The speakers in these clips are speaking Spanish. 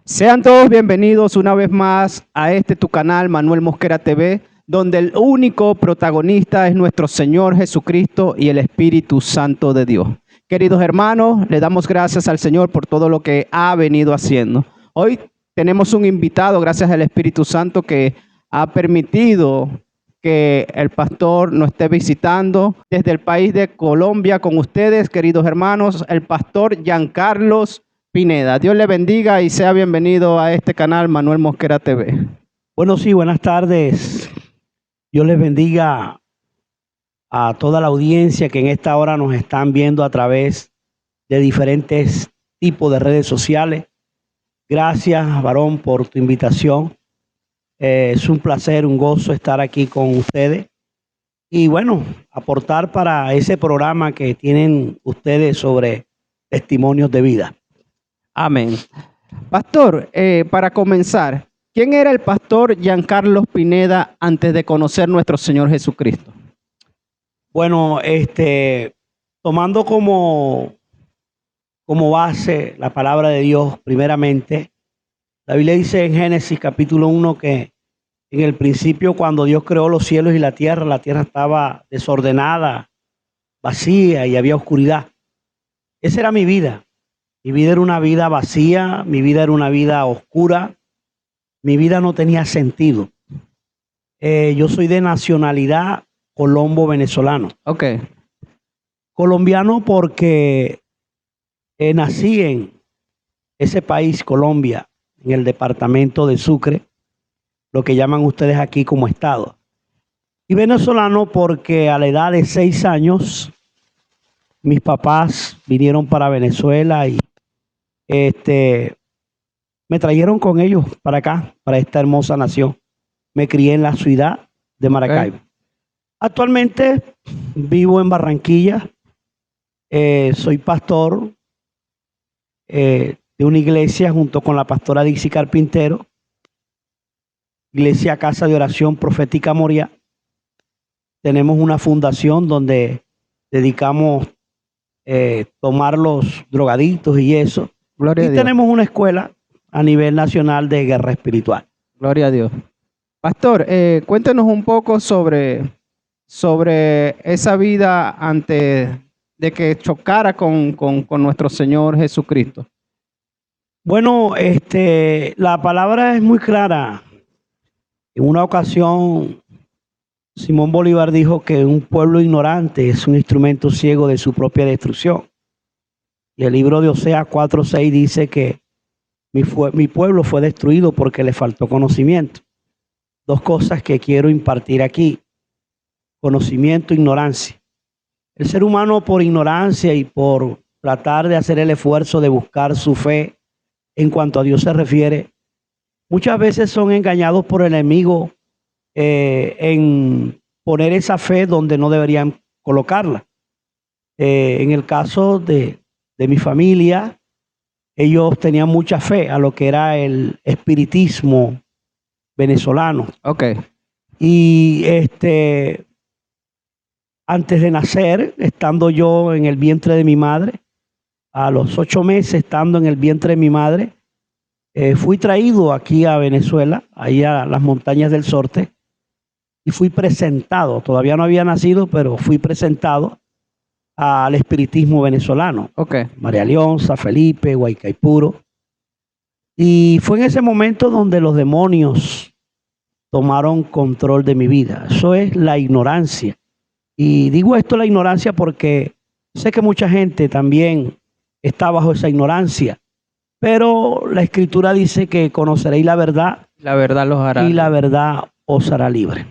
Sean todos bienvenidos una vez más a este tu canal, Manuel Mosquera TV, donde el único protagonista es nuestro Señor Jesucristo y el Espíritu Santo de Dios. Queridos hermanos, le damos gracias al Señor por todo lo que ha venido haciendo. Hoy tenemos un invitado, gracias al Espíritu Santo, que ha permitido que el pastor nos esté visitando desde el país de Colombia con ustedes, queridos hermanos, el pastor Giancarlo Pineda. Dios le bendiga y sea bienvenido a este canal Manuel Mosquera TV. Bueno, sí, buenas tardes. Dios les bendiga a toda la audiencia que en esta hora nos están viendo a través de diferentes tipos de redes sociales. Gracias, varón, por tu invitación. Es un placer, un gozo estar aquí con ustedes. Y bueno, aportar para ese programa que tienen ustedes sobre testimonios de vida. Amén. Pastor, para comenzar, ¿quién era el pastor Giancarlo Pineda antes de conocer nuestro Señor Jesucristo? Bueno, tomando como base la palabra de Dios, primeramente, la Biblia dice en Génesis capítulo 1 que en el principio, cuando Dios creó los cielos y la tierra estaba desordenada, vacía y había oscuridad. Esa era mi vida. Mi vida era una vida vacía, mi vida era una vida oscura, mi vida no tenía sentido. Yo soy de nacionalidad colombo-venezolano. Ok. Colombiano porque nací en ese país, Colombia, en el departamento de Sucre, lo que llaman ustedes aquí como estado. Y venezolano porque a la edad de 6 años, mis papás vinieron para Venezuela y me trajeron con ellos para acá, para esta hermosa nación. Me crié en la ciudad de Maracaibo. Okay. Actualmente vivo en Barranquilla. Soy pastor de una iglesia junto con la pastora Dixie Carpintero. Iglesia Casa de Oración Profética Moria. Tenemos una fundación donde dedicamos tomar los drogadictos y eso. Gloria a Dios. Tenemos una escuela a nivel nacional de guerra espiritual. Gloria a Dios. Pastor, cuéntenos un poco sobre esa vida antes de que chocara con nuestro Señor Jesucristo. Bueno, la palabra es muy clara. En una ocasión, Simón Bolívar dijo que un pueblo ignorante es un instrumento ciego de su propia destrucción. Y el libro de Oseas 4:6 dice que mi pueblo fue destruido porque le faltó conocimiento. Dos cosas que quiero impartir aquí: conocimiento e ignorancia. El ser humano, por ignorancia y por tratar de hacer el esfuerzo de buscar su fe en cuanto a Dios se refiere, muchas veces son engañados por el enemigo en poner esa fe donde no deberían colocarla. En el caso de mi familia, ellos tenían mucha fe a lo que era el espiritismo venezolano. Okay. Y antes de nacer, estando yo en el vientre de mi madre, a los 8 meses estando en el vientre de mi madre, fui traído aquí a Venezuela, ahí a las montañas del Sorte, y fui presentado. Todavía no había nacido, pero fui presentado al espiritismo venezolano. Okay. María Leonza, Felipe, Guaycaipuro. Y fue en ese momento donde los demonios tomaron control de mi vida. Eso es la ignorancia. Y digo esto, la ignorancia, porque sé que mucha gente también está bajo esa ignorancia. Pero la Escritura dice que conoceréis la verdad. La verdad los hará. Y la verdad os hará libre.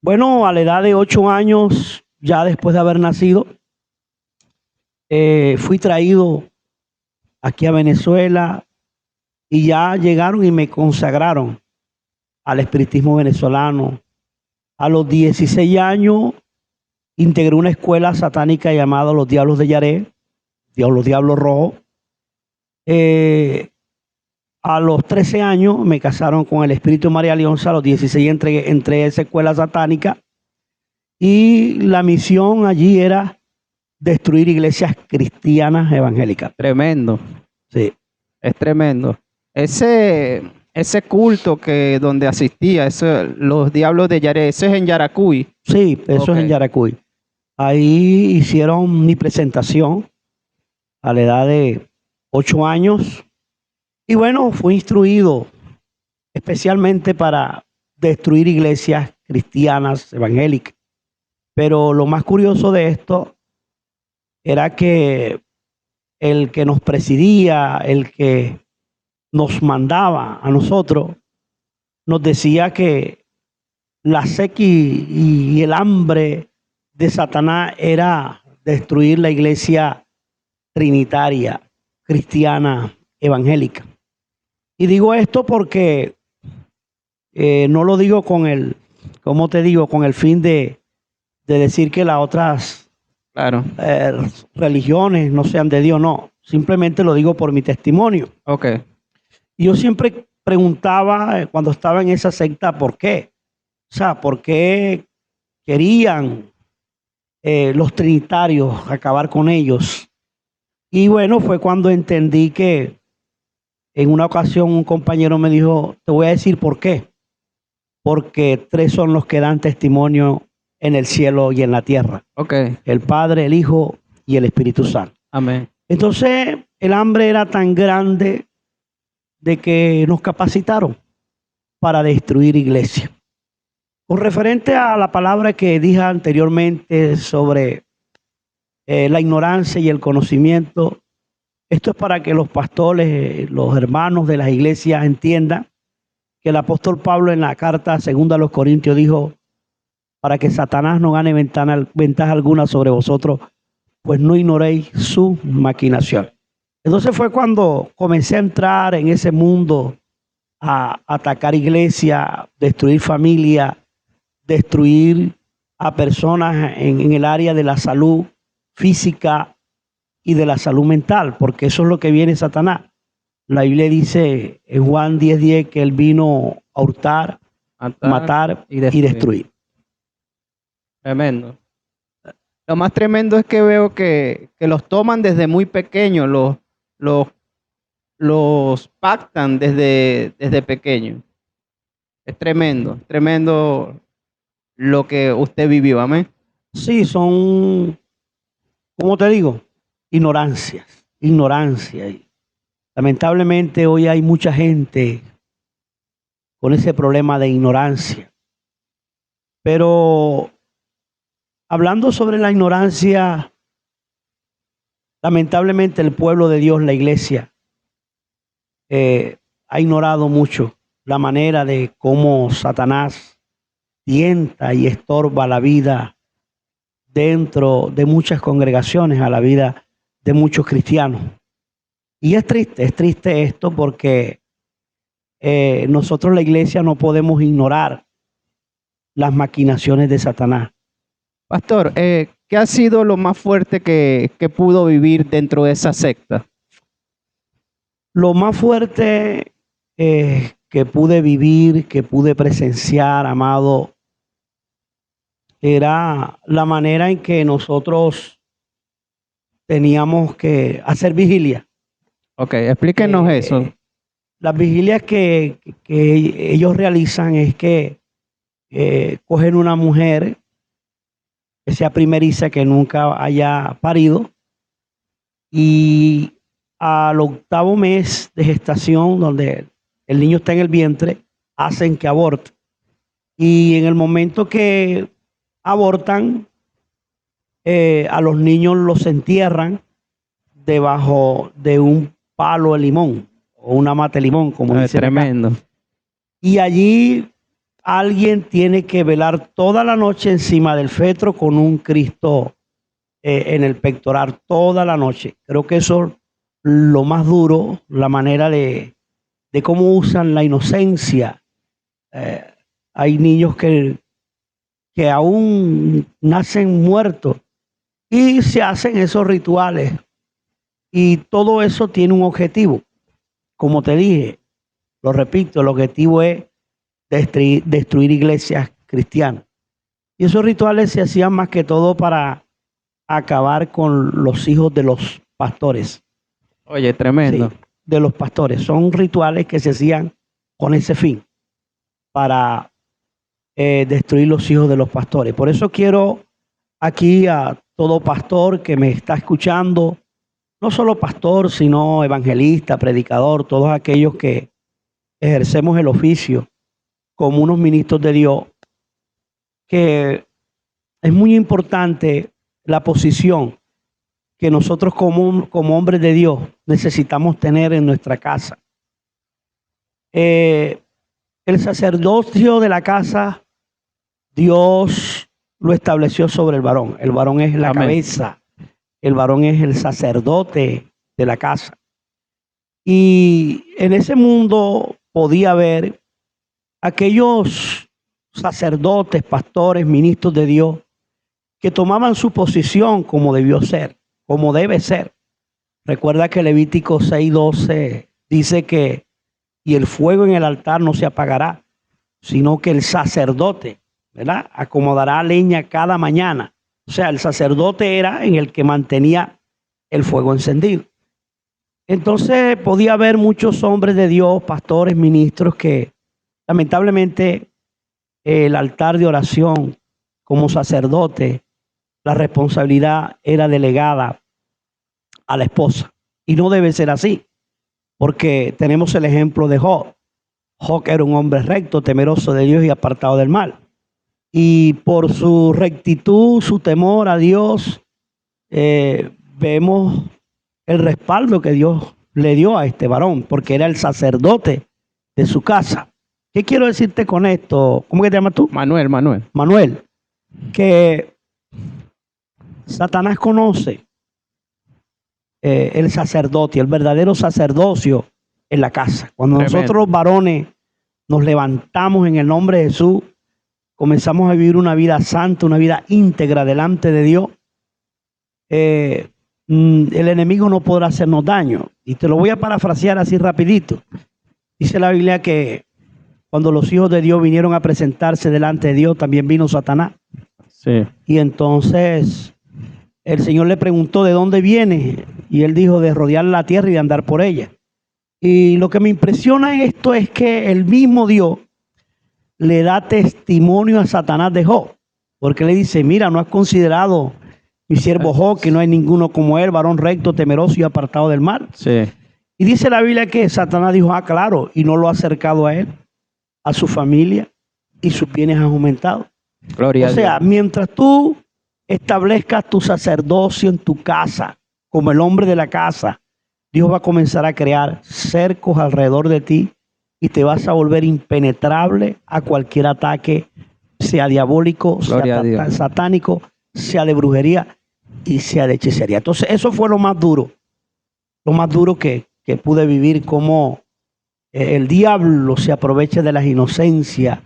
Bueno, a la edad de 8 años, ya después de haber nacido, fui traído aquí a Venezuela y ya llegaron y me consagraron al espiritismo venezolano. A los 16 años integré una escuela satánica llamada Los Diablos de Yaré, los Diablos Rojos. A los 13 años me casaron con el espíritu de María Leonza. A los 16 entré a esa escuela satánica y la misión allí era destruir iglesias cristianas evangélicas. Tremendo. Sí. Es tremendo. ese culto que donde asistía, los diablos de Yare, ese es en Yaracuy. Sí, eso es en Ok. Yaracuy. Ahí hicieron mi presentación a la edad de 8 años. Y bueno, fui instruido especialmente para destruir iglesias cristianas evangélicas. Pero lo más curioso de esto era que el que nos presidía, el que nos mandaba a nosotros, nos decía que la sed y el hambre de Satanás era destruir la iglesia trinitaria, cristiana, evangélica. Y digo esto porque no lo digo con el, ¿cómo te digo? Con el fin de decir que las otras Claro. religiones no sean de Dios, no. Simplemente lo digo por mi testimonio. Ok. Y yo siempre preguntaba cuando estaba en esa secta, ¿por qué? O sea, ¿por qué querían los trinitarios acabar con ellos? Y bueno, fue cuando entendí que en una ocasión un compañero me dijo, te voy a decir por qué. Porque 3 son los que dan testimonio en el cielo y en la tierra. Ok. El Padre, el Hijo y el Espíritu Santo. Amén. Entonces, el hambre era tan grande de que nos capacitaron para destruir iglesias. Con referente a la palabra que dije anteriormente sobre la ignorancia y el conocimiento, esto es para que los pastores, los hermanos de las iglesias entiendan que el apóstol Pablo en la carta segunda a los Corintios dijo, para que Satanás no gane ventaja alguna sobre vosotros, pues no ignoréis su maquinación. Entonces fue cuando comencé a entrar en ese mundo a atacar iglesia, destruir familia, destruir a personas en el área de la salud física y de la salud mental, porque eso es lo que viene Satanás. La Biblia dice en Juan 10:10 que él vino a hurtar, matar y destruir. Tremendo. Lo más tremendo es que veo que los toman desde muy pequeños, los pactan desde pequeños. Es tremendo lo que usted vivió, amén. Sí, son, ¿cómo te digo? Ignorancia. Y lamentablemente hoy hay mucha gente con ese problema de ignorancia. Pero hablando sobre la ignorancia, lamentablemente el pueblo de Dios, la iglesia, ha ignorado mucho la manera de cómo Satanás tienta y estorba la vida dentro de muchas congregaciones, a la vida de muchos cristianos. Y es triste esto porque nosotros la iglesia no podemos ignorar las maquinaciones de Satanás. Pastor, ¿qué ha sido lo más fuerte que pudo vivir dentro de esa secta? Lo más fuerte que pude vivir, que pude presenciar, amado, era la manera en que nosotros teníamos que hacer vigilia. Ok, explíquenos eso. Las vigilias que ellos realizan es que cogen una mujer que sea primeriza, que nunca haya parido, y al 8º mes de gestación, donde el niño está en el vientre, hacen que aborte. Y en el momento que abortan, a los niños los entierran debajo de un palo de limón o una mata de limón, como dice. Tremendo. Y allí alguien tiene que velar toda la noche encima del fetro con un Cristo en el pectoral toda la noche. Creo que eso es lo más duro, la manera de cómo usan la inocencia. Hay niños que aún nacen muertos y se hacen esos rituales. Y todo eso tiene un objetivo. Como te dije, lo repito, el objetivo es destruir iglesias cristianas. Y esos rituales se hacían más que todo para acabar con los hijos de los pastores. Oye, tremendo. Sí. de los pastores. Son rituales que se hacían con ese fin, para destruir los hijos de los pastores. Por eso quiero aquí a todo pastor que me está escuchando, no solo pastor, sino evangelista, predicador, todos aquellos que ejercemos el oficio como unos ministros de Dios, que es muy importante la posición que nosotros como hombres de Dios necesitamos tener en nuestra casa. El sacerdocio de la casa, Dios lo estableció sobre el varón. El varón es la cabeza, el varón es el sacerdote de la casa. Y en ese mundo podía haber aquellos sacerdotes, pastores, ministros de Dios que tomaban su posición como debió ser, como debe ser. Recuerda que Levítico 6:12 dice que y el fuego en el altar no se apagará, sino que el sacerdote, ¿verdad?, acomodará leña cada mañana. O sea, el sacerdote era en el que mantenía el fuego encendido. Entonces podía haber muchos hombres de Dios, pastores, ministros, que lamentablemente el altar de oración como sacerdote, la responsabilidad era delegada a la esposa. Y no debe ser así, porque tenemos el ejemplo de Job. Job era un hombre recto, temeroso de Dios y apartado del mal. Y por su rectitud, su temor a Dios, vemos el respaldo que Dios le dio a este varón, porque era el sacerdote de su casa. ¿Qué quiero decirte con esto? ¿Cómo que te llamas tú? Manuel. Manuel, que Satanás conoce el sacerdocio, el verdadero sacerdocio en la casa. Cuando Tremendo. nosotros los varones nos levantamos en el nombre de Jesús, comenzamos a vivir una vida santa, una vida íntegra delante de Dios, el enemigo no podrá hacernos daño. Y te lo voy a parafrasear así rapidito. Dice la Biblia que cuando los hijos de Dios vinieron a presentarse delante de Dios, también vino Satanás. Sí. Y entonces el Señor le preguntó de dónde viene, y él dijo de rodear la tierra y de andar por ella. Y lo que me impresiona en esto es que el mismo Dios le da testimonio a Satanás de Job, porque le dice: mira, no has considerado mi siervo Job, que no hay ninguno como él, varón recto, temeroso y apartado del mal. Sí. Y dice la Biblia que Satanás dijo: ah, claro, y no lo ha acercado a él, a su familia, y sus bienes han aumentado. Gloria a O sea, Dios. mientras tú establezcas tu sacerdocio en tu casa, como el hombre de la casa, Dios va a comenzar a crear cercos alrededor de ti y te vas a volver impenetrable a cualquier ataque, sea diabólico, Gloria a sea Dios. satánico, sea de brujería y sea de hechicería. Entonces, eso fue lo más duro que pude vivir, como el diablo se aprovecha de las inocencias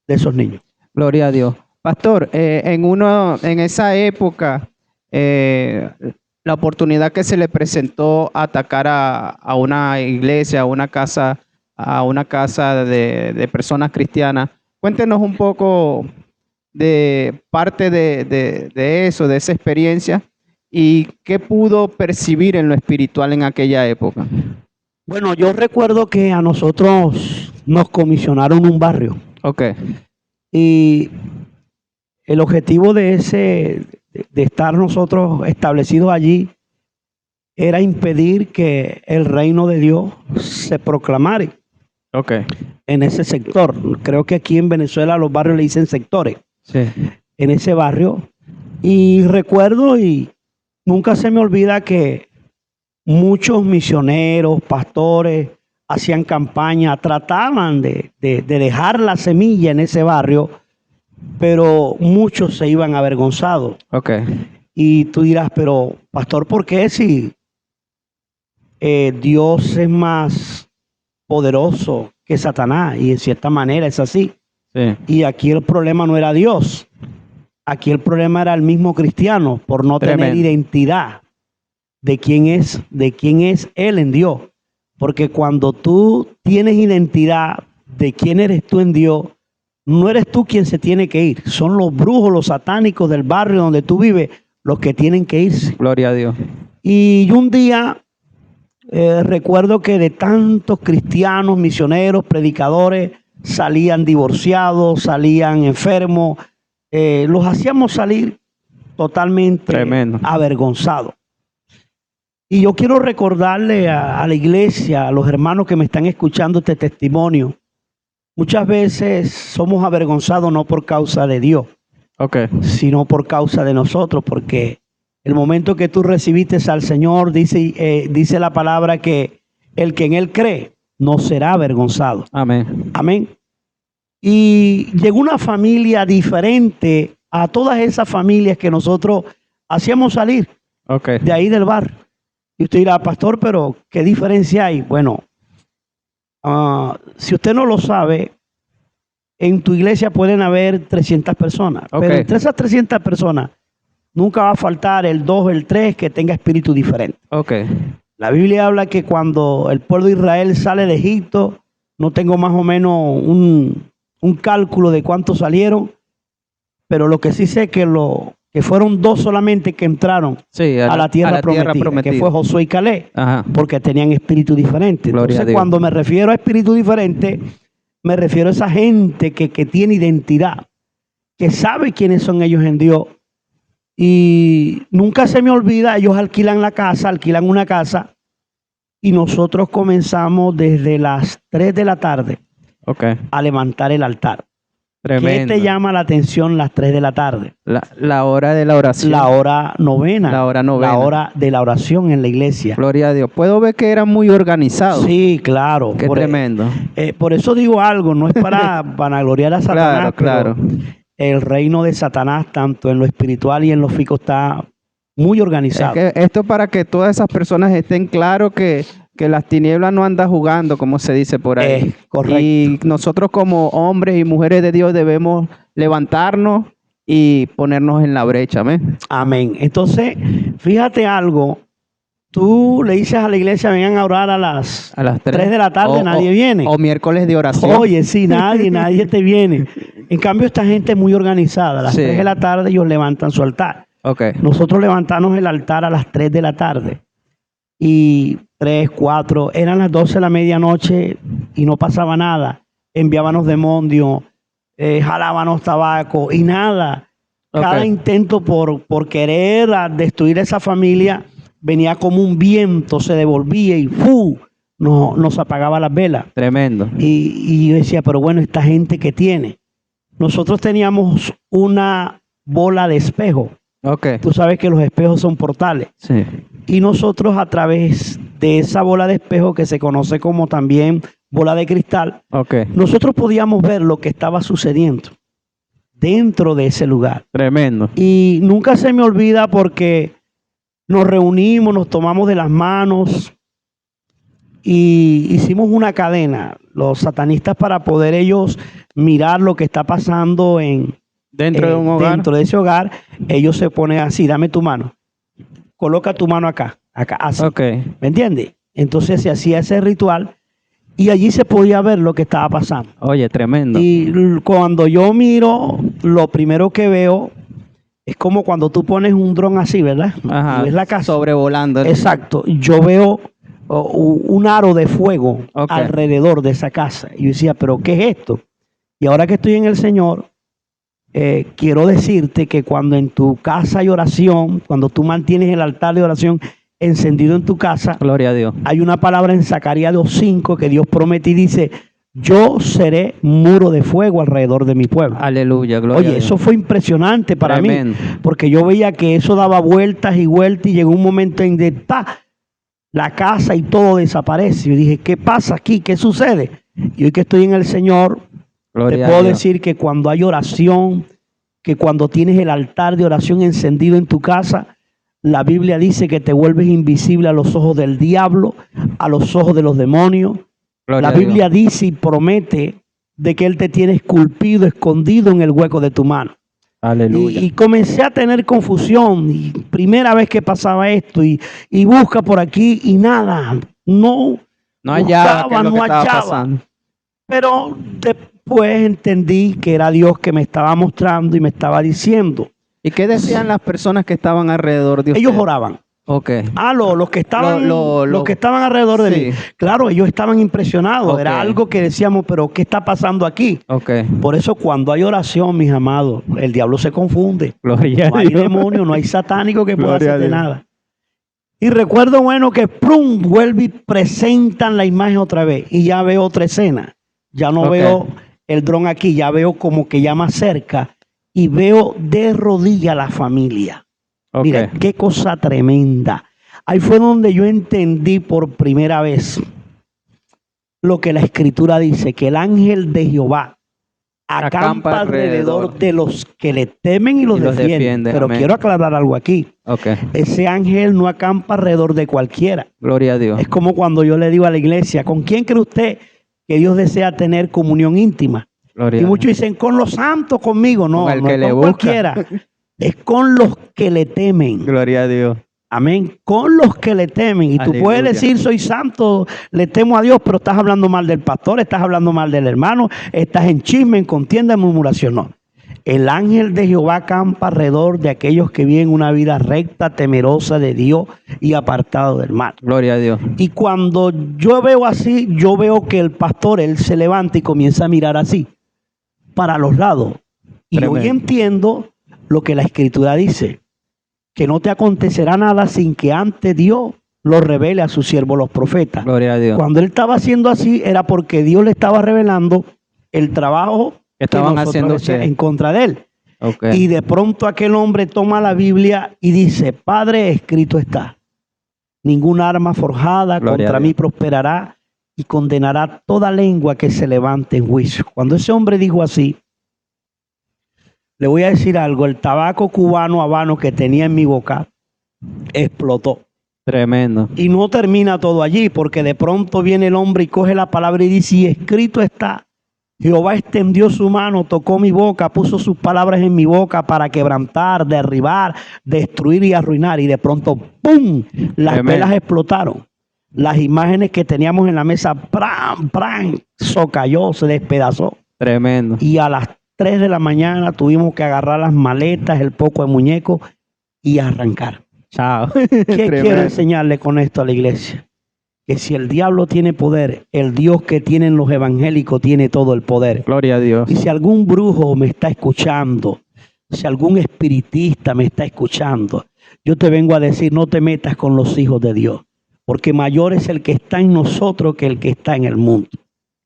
de esos niños. Gloria a Dios. Pastor, en esa época, la oportunidad que se le presentó a atacar a una iglesia, a una casa de personas cristianas, cuéntenos un poco de parte de eso, de esa experiencia, y qué pudo percibir en lo espiritual en aquella época. Bueno, yo recuerdo que a nosotros nos comisionaron un barrio. Ok. Y el objetivo de estar nosotros establecidos allí era impedir que el reino de Dios se proclamara Ok. en ese sector. Creo que aquí en Venezuela los barrios le dicen sectores, Sí. en ese barrio. Y recuerdo, y nunca se me olvida, que muchos misioneros, pastores, hacían campaña, trataban de dejar la semilla en ese barrio, pero muchos se iban avergonzados. Ok. Y tú dirás: pero pastor, ¿por qué si Dios es más poderoso que Satanás? Y en cierta manera es así. Sí. Y aquí el problema no era Dios, aquí el problema era el mismo cristiano, por no tener Tremendo. identidad de quién es él en Dios. Porque cuando tú tienes identidad de quién eres tú en Dios, no eres tú quien se tiene que ir, son los brujos, los satánicos del barrio donde tú vives los que tienen que irse. Gloria a Dios. Y un día Recuerdo que de tantos cristianos, misioneros, predicadores, salían divorciados, salían enfermos, los hacíamos salir totalmente Tremendo. avergonzados. Y yo quiero recordarle a la iglesia, a los hermanos que me están escuchando este testimonio, muchas veces somos avergonzados no por causa de Dios, Ok. sino por causa de nosotros, porque el momento que tú recibiste al Señor, dice la palabra que el que en Él cree no será avergonzado. Amén. Amén. Y llegó una familia diferente a todas esas familias que nosotros hacíamos salir Ok. de ahí del bar. Y usted dirá, pastor, pero ¿qué diferencia hay? Bueno, si usted no lo sabe, en tu iglesia pueden haber 300 personas, Ok. pero entre esas 300 personas nunca va a faltar el 2 o el 3 que tenga espíritu diferente. Ok. La Biblia habla que cuando el pueblo de Israel sale de Egipto, no tengo más o menos un cálculo de cuántos salieron, pero lo que sí sé que fueron 2 solamente que entraron Sí, a la tierra prometida, que fue Josué y Caleb, Ajá. porque tenían espíritu diferente. Gloria a Entonces, Dios. cuando me refiero a espíritu diferente, me refiero a esa gente que tiene identidad, que sabe quiénes son ellos en Dios. Y nunca se me olvida, ellos alquilan una casa, y nosotros comenzamos desde las 3 de la tarde Ok. a levantar el altar. Tremendo. ¿Qué te llama la atención las 3 de la tarde? La hora de la oración. La hora novena. La hora novena. La hora de la oración en la iglesia. Gloria a Dios. Puedo ver que eran muy organizados. Sí, claro. Qué tremendo. Por eso digo algo, no es para vanagloriar a Satanás, Claro, claro. pero el reino de Satanás, tanto en lo espiritual y en lo físico, está muy organizado. Es que esto es para que todas esas personas estén claros que las tinieblas no andan jugando, como se dice por ahí. Correcto. Y nosotros como hombres y mujeres de Dios debemos levantarnos y ponernos en la brecha. Amén. Amén. Entonces, fíjate algo. Tú le dices a la iglesia, vengan a orar a las 3 de la tarde, nadie viene. O miércoles de oración. Oye, sí, nadie te viene. En cambio, esta gente es muy organizada. A las 3 de la tarde ellos levantan su altar. Ok. Nosotros levantamos el altar a las 3 de la tarde. Y 3, 4, eran las 12 de la medianoche y no pasaba nada. Enviábamos demonios, jalábamos tabaco y nada. Cada Ok. intento por querer destruir esa familia venía como un viento, se devolvía y ¡fu! Nos apagaba las velas. Tremendo. Y yo decía, pero bueno, esta gente que tiene. Nosotros teníamos una bola de espejo. Ok. Tú sabes que los espejos son portales. Sí. Y nosotros a través de esa bola de espejo, que se conoce como también bola de cristal, Ok. nosotros podíamos ver lo que estaba sucediendo dentro de ese lugar. Tremendo. Y nunca se me olvida porque nos reunimos, nos tomamos de las manos y hicimos una cadena, los satanistas, para poder ellos mirar lo que está pasando Dentro de un hogar. dentro de ese hogar. Ellos se ponen así, dame tu mano, coloca tu mano acá, así. Ok. ¿Me entiendes? Entonces se hacía ese ritual y allí se podía ver lo que estaba pasando. Oye, tremendo. Y cuando yo miro, lo primero que veo es como cuando tú pones un dron así, ¿verdad? Ajá. Y ves la casa. Sobrevolando. Exacto. Yo veo un aro de fuego Ok. alrededor de esa casa. Y yo decía, ¿pero qué es esto? Y ahora que estoy en el Señor, quiero decirte que cuando en tu casa hay oración, cuando tú mantienes el altar de oración encendido en tu casa, Gloria a Dios. hay una palabra en Zacarías 2:5 que Dios promete y dice, yo seré muro de fuego alrededor de mi pueblo. Aleluya. Gloria a Oye, Dios. eso fue impresionante para Tremendo. mí, porque yo veía que eso daba vueltas y vueltas y llegó un momento en que la casa y todo desaparece. Yo dije, ¿qué pasa aquí? ¿Qué sucede? Y hoy que estoy en el Señor, Gloria te a puedo Dios. decir que cuando hay oración, que cuando tienes el altar de oración encendido en tu casa, la Biblia dice que te vuelves invisible a los ojos del diablo, a los ojos de los demonios. Gloria La a Dios. Biblia dice y promete de que Él te tiene esculpido, escondido en el hueco de tu mano. Aleluya. Y comencé a tener confusión. Y primera vez que pasaba esto. Y busca por aquí y nada. No hallaba qué es lo no que estaba hallaba. pasando. Pero después entendí que era Dios que me estaba mostrando y me estaba diciendo. ¿Y qué decían las personas que estaban alrededor de Ellos ustedes? oraban. Ok. Los que estaban, Lo- los que estaban alrededor de sí. mí. Claro, ellos estaban impresionados. Ok. Era algo que decíamos, pero ¿qué está pasando aquí? Ok. Por eso cuando hay oración, mis amados, el diablo se confunde. Gloria No a hay Dios. demonio, no hay satánico que pueda Gloria a hacerte Dios. nada. Y recuerdo, bueno, que ¡prum! Vuelve y presentan la imagen otra vez. Y ya veo otra escena. Ya no Ok. veo el dron aquí, ya veo como que ya más cerca. Y veo de rodilla la familia. Ok. Mira, qué cosa tremenda. Ahí fue donde yo entendí por primera vez lo que la Escritura dice, que el ángel de Jehová acampa alrededor de los que le temen y los defiende. Pero amén. quiero aclarar algo aquí. Ok. Ese ángel no acampa alrededor de cualquiera. Gloria a Dios. Es como cuando yo le digo a la iglesia, ¿con quién cree usted que Dios desea tener comunión íntima? Gloria Y a muchos Dios. dicen, con los santos, conmigo. No, Con el no que es le con busca. cualquiera. Es con los que le temen. Gloria a Dios. Amén. Con los que le temen. Y tú Aleluya. puedes decir, soy santo, le temo a Dios, pero estás hablando mal del pastor, estás hablando mal del hermano, estás en chisme, en contienda, en murmuración. No. El ángel de Jehová acampa alrededor de aquellos que viven una vida recta, temerosa de Dios y apartado del mal. Gloria a Dios. Y cuando yo veo así, yo veo que el pastor, él se levanta y comienza a mirar así, para los lados. Y Tremendo. hoy entiendo lo que la Escritura dice, que no te acontecerá nada sin que antes Dios lo revele a sus siervos los profetas. Gloria a Dios. Cuando él estaba haciendo así, era porque Dios le estaba revelando el trabajo Que estaban nosotros haciendo hacíamos ustedes. en contra de él. Ok. Y de pronto aquel hombre toma la Biblia y dice, Padre, escrito está, ninguna arma forjada Gloria a contra Dios. mí prosperará y condenará toda lengua que se levante en juicio. Cuando ese hombre dijo así, le voy a decir algo, el tabaco cubano habano que tenía en mi boca explotó. Tremendo. Y no termina todo allí, porque de pronto viene el hombre y coge la palabra y dice, y escrito está, Jehová extendió su mano, tocó mi boca, puso sus palabras en mi boca para quebrantar, derribar, destruir y arruinar. Y de pronto, ¡pum!, las Tremendo. velas explotaron. Las imágenes que teníamos en la mesa, ¡pram, pram!, cayó, se despedazó. Tremendo. Y a las 3 de la mañana tuvimos que agarrar las maletas, el poco de muñecos y arrancar. Chao. ¿Qué quiero Tremendo. enseñarle con esto a la iglesia? Que si el diablo tiene poder, el Dios que tienen los evangélicos tiene todo el poder. Gloria a Dios. Y si algún brujo me está escuchando, si algún espiritista me está escuchando, yo te vengo a decir, no te metas con los hijos de Dios, porque mayor es el que está en nosotros que el que está en el mundo.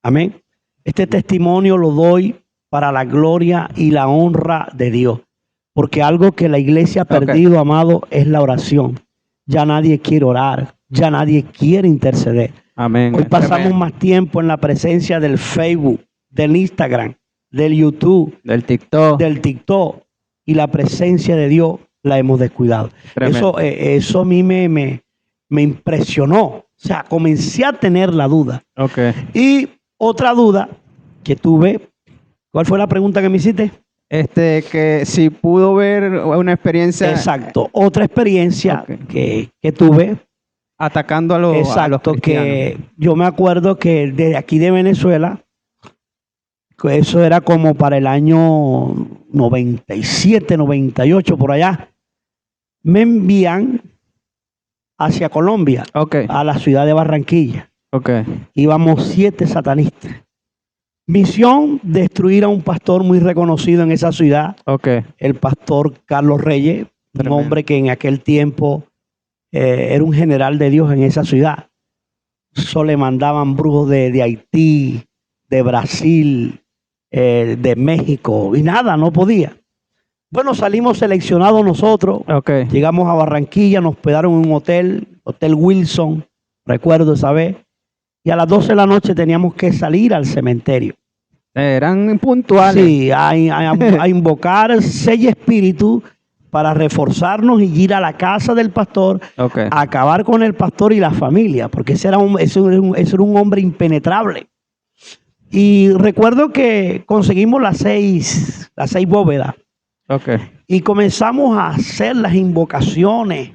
Amén. Este testimonio lo doy para la gloria y la honra de Dios, porque algo que la iglesia ha perdido, amado, es la oración. Ya nadie quiere orar, ya nadie quiere interceder. Amén. Hoy pasamos Tremendo. más tiempo en la presencia del Facebook, del Instagram, del YouTube, Del TikTok. del TikTok, y la presencia de Dios la hemos descuidado. Tremendo. Eso a mí me impresionó. O sea, comencé a tener la duda. Ok. Y otra duda que tuve, ¿cuál fue la pregunta que me hiciste? Que si pudo ver una experiencia Exacto, otra experiencia Ok. que tuve. atacando a los Exacto, cristianos. que yo me acuerdo que desde aquí de Venezuela, que eso era como para el año 97, 98, por allá, me envían hacia Colombia, Ok. a la ciudad de Barranquilla. Ok. Íbamos 7 satanistas. Misión, destruir a un pastor muy reconocido en esa ciudad, Ok. el pastor Carlos Reyes, un Tremendo. hombre que en aquel tiempo era un general de Dios en esa ciudad. Eso le mandaban brujos de Haití, de Brasil, de México, y nada, no podía. Bueno, salimos seleccionados nosotros, Ok. llegamos a Barranquilla, nos hospedaron en un hotel, Hotel Wilson, recuerdo esa vez, y a las 12 de la noche teníamos que salir al cementerio. Eran puntuales. Sí, a invocar 6 espíritus para reforzarnos y ir a la casa del pastor, Ok. a acabar con el pastor y la familia, porque ese era un hombre impenetrable. Y recuerdo que conseguimos las seis bóvedas Ok. y comenzamos a hacer las invocaciones,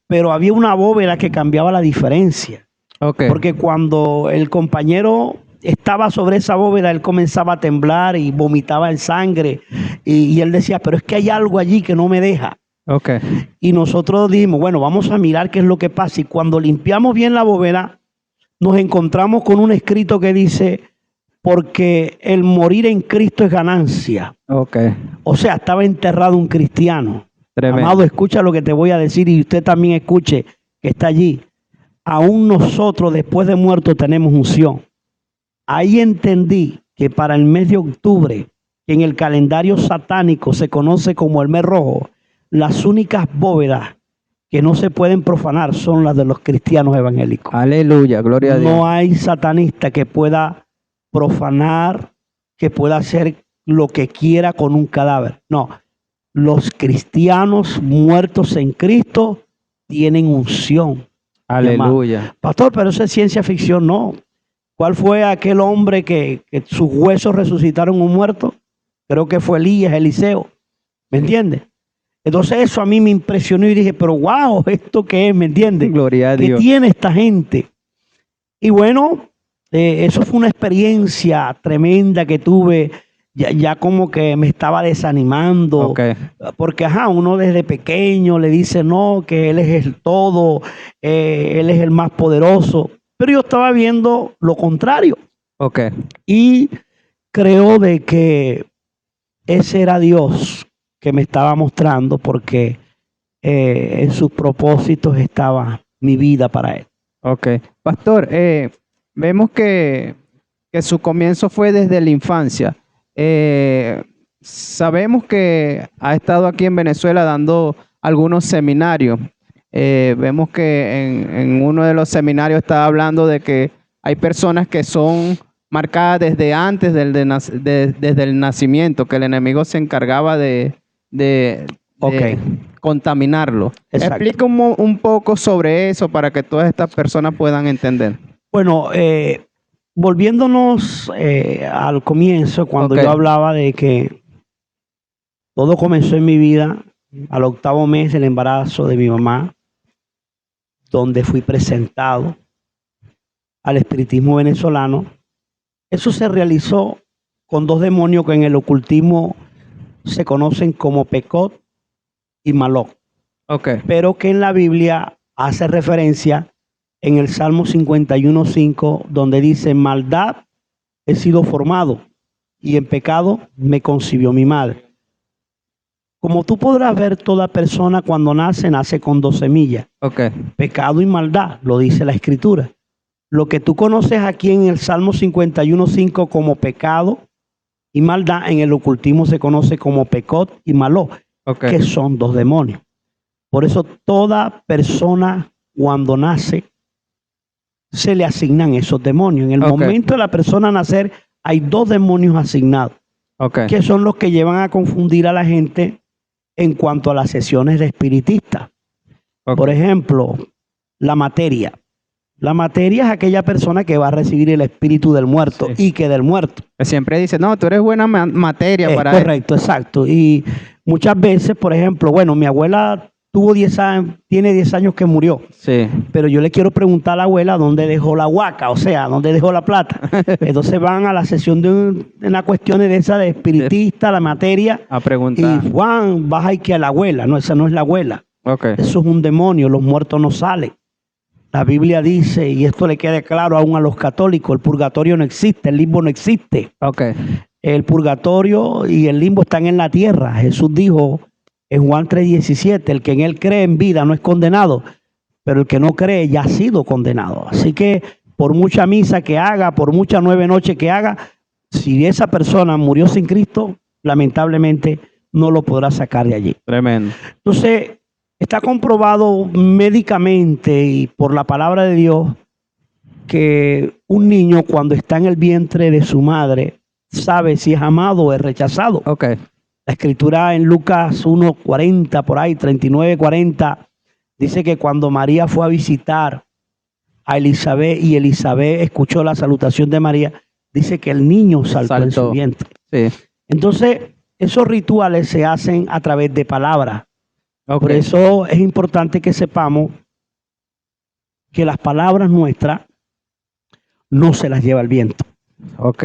pero había una bóveda que cambiaba la diferencia. Ok. Porque cuando el compañero estaba sobre esa bóveda, él comenzaba a temblar y vomitaba en sangre. Y él decía, pero es que hay algo allí que no me deja. Ok. Y nosotros dijimos, bueno, vamos a mirar qué es lo que pasa. Y cuando limpiamos bien la bóveda, nos encontramos con un escrito que dice, porque el morir en Cristo es ganancia. Ok. O sea, estaba enterrado un cristiano. Tremendo. Amado, escucha lo que te voy a decir y usted también escuche que está allí. Aún nosotros después de muertos tenemos unción. Ahí entendí que para el mes de octubre, que en el calendario satánico se conoce como el mes rojo, las únicas bóvedas que no se pueden profanar son las de los cristianos evangélicos. Aleluya, gloria a Dios. No hay satanista que pueda profanar, que pueda hacer lo que quiera con un cadáver. No, los cristianos muertos en Cristo tienen unción. Aleluya. Pastor, pero eso es ciencia ficción, no. ¿Cuál fue aquel hombre que sus huesos resucitaron un muerto? Creo que fue Elías, Eliseo. ¿Me entiendes? Entonces eso a mí me impresionó y dije, pero wow, ¿esto qué es? ¿Me entiendes? Gloria a ¿Qué Dios. tiene esta gente? Y bueno, eso fue una experiencia tremenda que tuve. Ya como que me estaba desanimando. Ok. Porque uno desde pequeño le dice no, que él es el todo, él es el más poderoso. Pero yo estaba viendo lo contrario. Ok. Y creo de que ese era Dios que me estaba mostrando, porque en sus propósitos estaba mi vida para él. Ok. Pastor, vemos que su comienzo fue desde la infancia. Sabemos que ha estado aquí en Venezuela dando algunos seminarios. Vemos que en uno de los seminarios estaba hablando de que hay personas que son marcadas desde antes desde el nacimiento, que el enemigo se encargaba de contaminarlo. Exacto. Explica un poco sobre eso para que todas estas personas puedan entender. Bueno, volviéndonos al comienzo, cuando Ok. yo hablaba de que todo comenzó en mi vida al 8º mes del embarazo de mi mamá, donde fui presentado al espiritismo venezolano. Eso se realizó con 2 demonios que en el ocultismo se conocen como Pecot y Maloc, Ok. pero que en la Biblia hace referencia en el Salmo 51:5, donde dice, maldad he sido formado y en pecado me concibió mi madre. Como tú podrás ver, toda persona cuando nace con 2 semillas, Ok. pecado y maldad, lo dice la Escritura. Lo que tú conoces aquí en el Salmo 51:5 como pecado y maldad, en el ocultismo se conoce como Pecot y Maló, Ok. que son 2 demonios. Por eso toda persona cuando nace se le asignan esos demonios. En el Ok. momento de la persona nacer hay 2 demonios asignados, Ok. que son los que llevan a confundir a la gente en cuanto a las sesiones de espiritistas. Ok. Por ejemplo, la materia. La materia es aquella persona que va a recibir el espíritu del muerto, Sí. y que del muerto. Que siempre dice, no, tú eres buena materia Es para correcto, exacto. Y muchas veces, por ejemplo, bueno, mi abuela tuvo 10 años, tiene 10 años que murió, Sí. pero yo le quiero preguntar a la abuela dónde dejó la huaca, o sea, dónde dejó la plata. Entonces van a la sesión de una cuestión de esa de espiritista, la materia, A y preguntar. Juan, vas ahí que a la abuela. No, esa no es la abuela. Ok. Eso es un demonio, los muertos no salen. La Biblia dice, y esto le queda claro aún a los católicos, el purgatorio no existe, el limbo no existe. Ok. El purgatorio y el limbo están en la tierra. Jesús dijo en Juan 3:17, el que en él cree en vida no es condenado, pero el que no cree ya ha sido condenado. Así que por mucha misa que haga, por mucha 9 noches que haga, si esa persona murió sin Cristo, lamentablemente no lo podrá sacar de allí. Tremendo. Entonces, está comprobado médicamente y por la palabra de Dios que un niño cuando está en el vientre de su madre sabe si es amado o es rechazado. Ok. La escritura en Lucas 1:40, por ahí, 39:40, dice que cuando María fue a visitar a Elizabeth y Elizabeth escuchó la salutación de María, dice que el niño saltó en su vientre. Sí. Entonces, esos rituales se hacen a través de palabras. Ok. Por eso es importante que sepamos que las palabras nuestras no se las lleva el viento. Ok.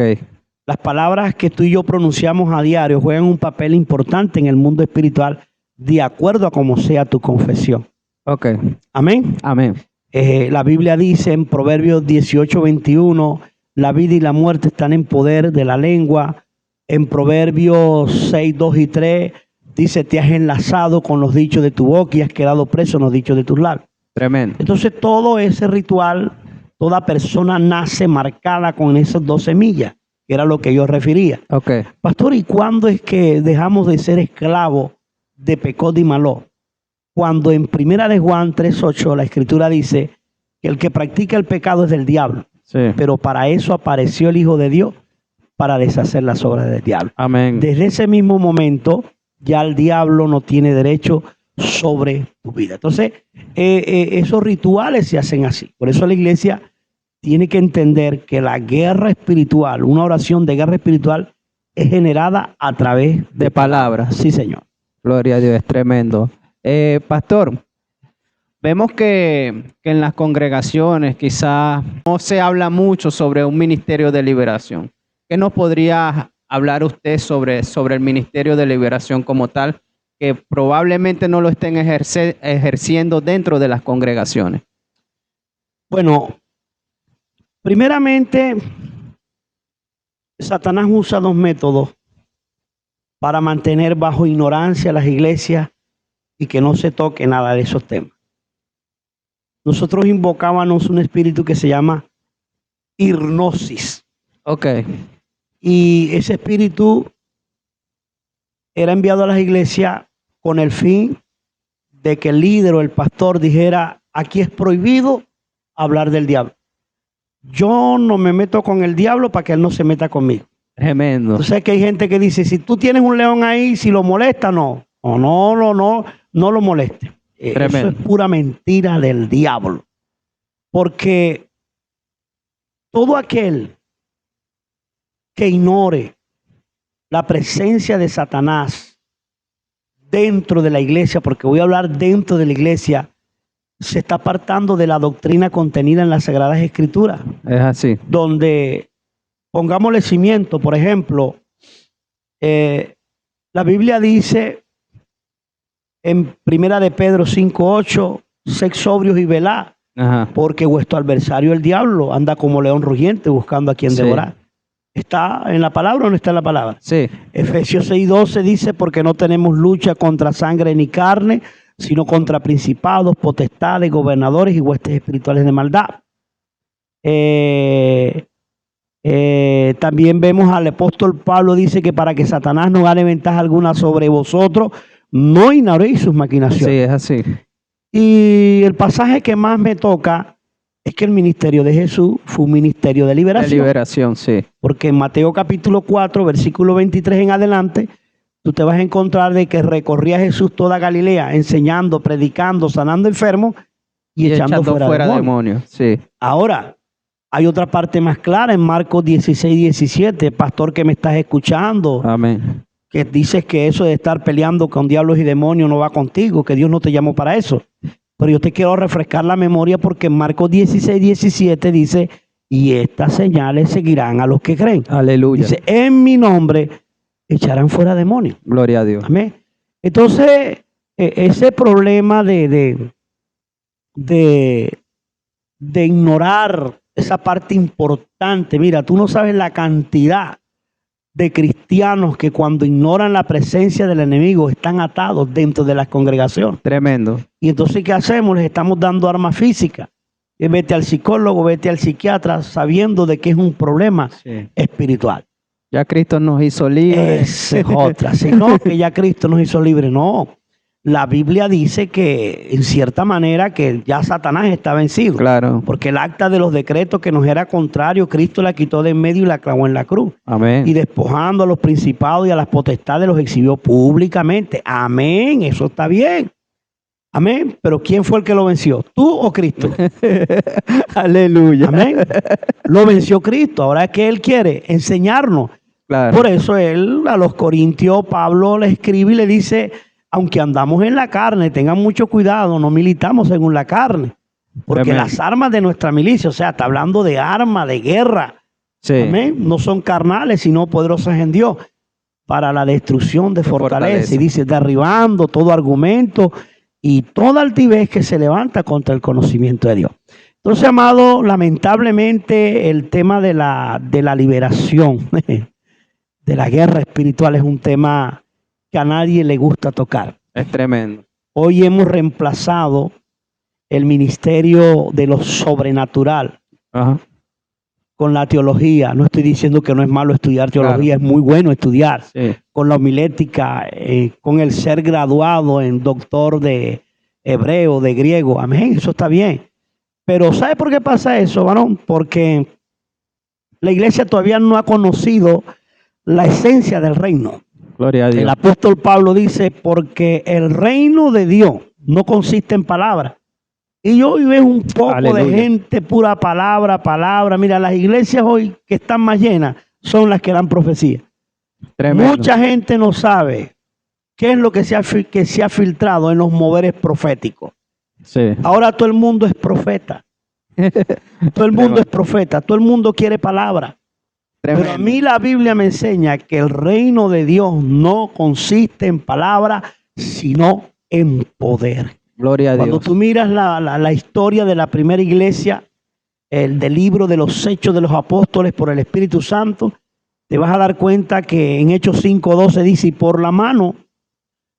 Las palabras que tú y yo pronunciamos a diario juegan un papel importante en el mundo espiritual, de acuerdo a como sea tu confesión. Ok. Amén. Amén. La Biblia dice en Proverbios 18:21, la vida y la muerte están en poder de la lengua. En Proverbios 6:2 y 3 dice, te has enlazado con los dichos de tu boca y has quedado preso en los dichos de tus labios. Tremendo. Entonces todo ese ritual, toda persona nace marcada con esas 2 semillas, que era lo que yo refería. Ok. Pastor, ¿y cuándo es que dejamos de ser esclavos de pecado y malo? Cuando en Primera de Juan 3:8 la Escritura dice que el que practica el pecado es del diablo, Sí. pero para eso apareció el Hijo de Dios, para deshacer las obras del diablo. Amén. Desde ese mismo momento ya el diablo no tiene derecho sobre tu vida. Entonces, esos rituales se hacen así. Por eso la iglesia tiene que entender que la guerra espiritual, una oración de guerra espiritual, es generada a través De palabras. Sí, Señor. Gloria a Dios, es tremendo. Pastor, vemos que en las congregaciones quizás no se habla mucho sobre un ministerio de liberación. ¿Qué nos podría hablar usted sobre el ministerio de liberación como tal, que probablemente no lo estén ejerciendo dentro de las congregaciones? Bueno, primeramente, Satanás usa 2 métodos para mantener bajo ignorancia las iglesias y que no se toque nada de esos temas. Nosotros invocábamos un espíritu que se llama hipnosis. Ok. Y ese espíritu era enviado a las iglesias con el fin de que el líder o el pastor dijera, aquí es prohibido hablar del diablo. Yo no me meto con el diablo para que él no se meta conmigo. Tremendo. Entonces que hay gente que dice, si tú tienes un león ahí, si lo molesta, no lo moleste. Eso Tremendo. es pura mentira del diablo. Porque todo aquel que ignore la presencia de Satanás dentro de la iglesia, porque voy a hablar dentro de la iglesia, se está apartando de la doctrina contenida en las Sagradas Escrituras, Es así. donde pongámosle cimiento. Por ejemplo, la Biblia dice en Primera de Pedro 5:8, sed sobrios y velad, Ajá. porque vuestro adversario el diablo anda como león rugiente buscando a quien Sí. devorar. ¿Está en la palabra o no está en la palabra? Sí. Efesios 6:12 dice, porque no tenemos lucha contra sangre ni carne, sino contra principados, potestades, gobernadores y huestes espirituales de maldad. También vemos al apóstol Pablo, dice que para que Satanás no gane ventaja alguna sobre vosotros, no ignoréis sus Sí, maquinaciones. es así. Y el pasaje que más me toca es que el ministerio de Jesús fue un ministerio de De liberación. liberación, sí. Porque en Mateo capítulo 4, versículo 23 en adelante, tú te vas a encontrar de que recorría Jesús toda Galilea, enseñando, predicando, sanando enfermos y echando fuera demonios. demonios. Sí. Ahora, hay otra parte más clara en Marcos 16:17, pastor que me estás escuchando, Amén. que dices que eso de estar peleando con diablos y demonios no va contigo, que Dios no te llamó para eso. Pero yo te quiero refrescar la memoria porque en Marcos 16:17 dice, y estas señales seguirán a los que creen. Aleluya. Dice, en mi nombre echarán fuera demonios. Gloria a Dios. Amén. Entonces, ese problema de ignorar esa parte importante, mira, tú no sabes la cantidad de cristianos que cuando ignoran la presencia del enemigo están atados dentro de la congregación. Tremendo. Y entonces, ¿qué hacemos? Les estamos dando armas físicas. Vete al psicólogo, vete al psiquiatra, sabiendo de que es un problema Sí. espiritual. Ya Cristo nos hizo libres. Esa es otra. Si no, que ya Cristo nos hizo libres. No. La Biblia dice que, en cierta manera, que ya Satanás está vencido. Claro. Porque el acta de los decretos que nos era contrario, Cristo la quitó de en medio y la clavó en la cruz. Amén. Y despojando a los principados y a las potestades los exhibió públicamente. Amén. Eso está bien. Amén. Pero ¿quién fue el que lo venció? ¿Tú o Cristo? Aleluya. Amén. Lo venció Cristo. Ahora es que Él quiere enseñarnos. Claro. Por eso él a los corintios, Pablo le escribe y le dice, aunque andamos en la carne, tengan mucho cuidado, no militamos según la carne. Porque Amén. las armas de nuestra milicia, o sea, está hablando de armas, de guerra, Sí. amén, no son carnales, sino poderosas en Dios, para la destrucción de fortaleza. fortaleza. Y dice, derribando todo argumento y toda altivez que se levanta contra el conocimiento de Dios. Entonces, amado, lamentablemente el tema de la liberación, de la guerra espiritual es un tema que a nadie le gusta tocar. Es tremendo. Hoy hemos reemplazado el ministerio de lo sobrenatural Ajá. con la teología. No estoy diciendo que no es malo estudiar teología, Claro. es muy bueno estudiar. Sí. Con la homilética, con el ser graduado en doctor de hebreo, de griego. Amén, eso está bien. Pero ¿sabe por qué pasa eso, varón? Porque la iglesia todavía no ha conocido la esencia del reino. Gloria a Dios. El apóstol Pablo dice, porque el reino de Dios no consiste en palabras. Y yo hoy veo un poco Aleluya. de gente pura palabra, palabra. Mira, las iglesias hoy que están más llenas son las que dan profecía. Tremendo. Mucha gente no sabe qué es lo que se ha filtrado en los moveres proféticos. Sí. Ahora todo el mundo es profeta. Todo el mundo es profeta. Todo el mundo quiere palabra. Pero a Tremendo. mí la Biblia me enseña que el reino de Dios no consiste en palabra, sino en poder. Gloria a Cuando Dios. tú miras la historia de la primera iglesia, del libro de los Hechos de los Apóstoles por el Espíritu Santo, te vas a dar cuenta que en Hechos 5:12 dice, y por la mano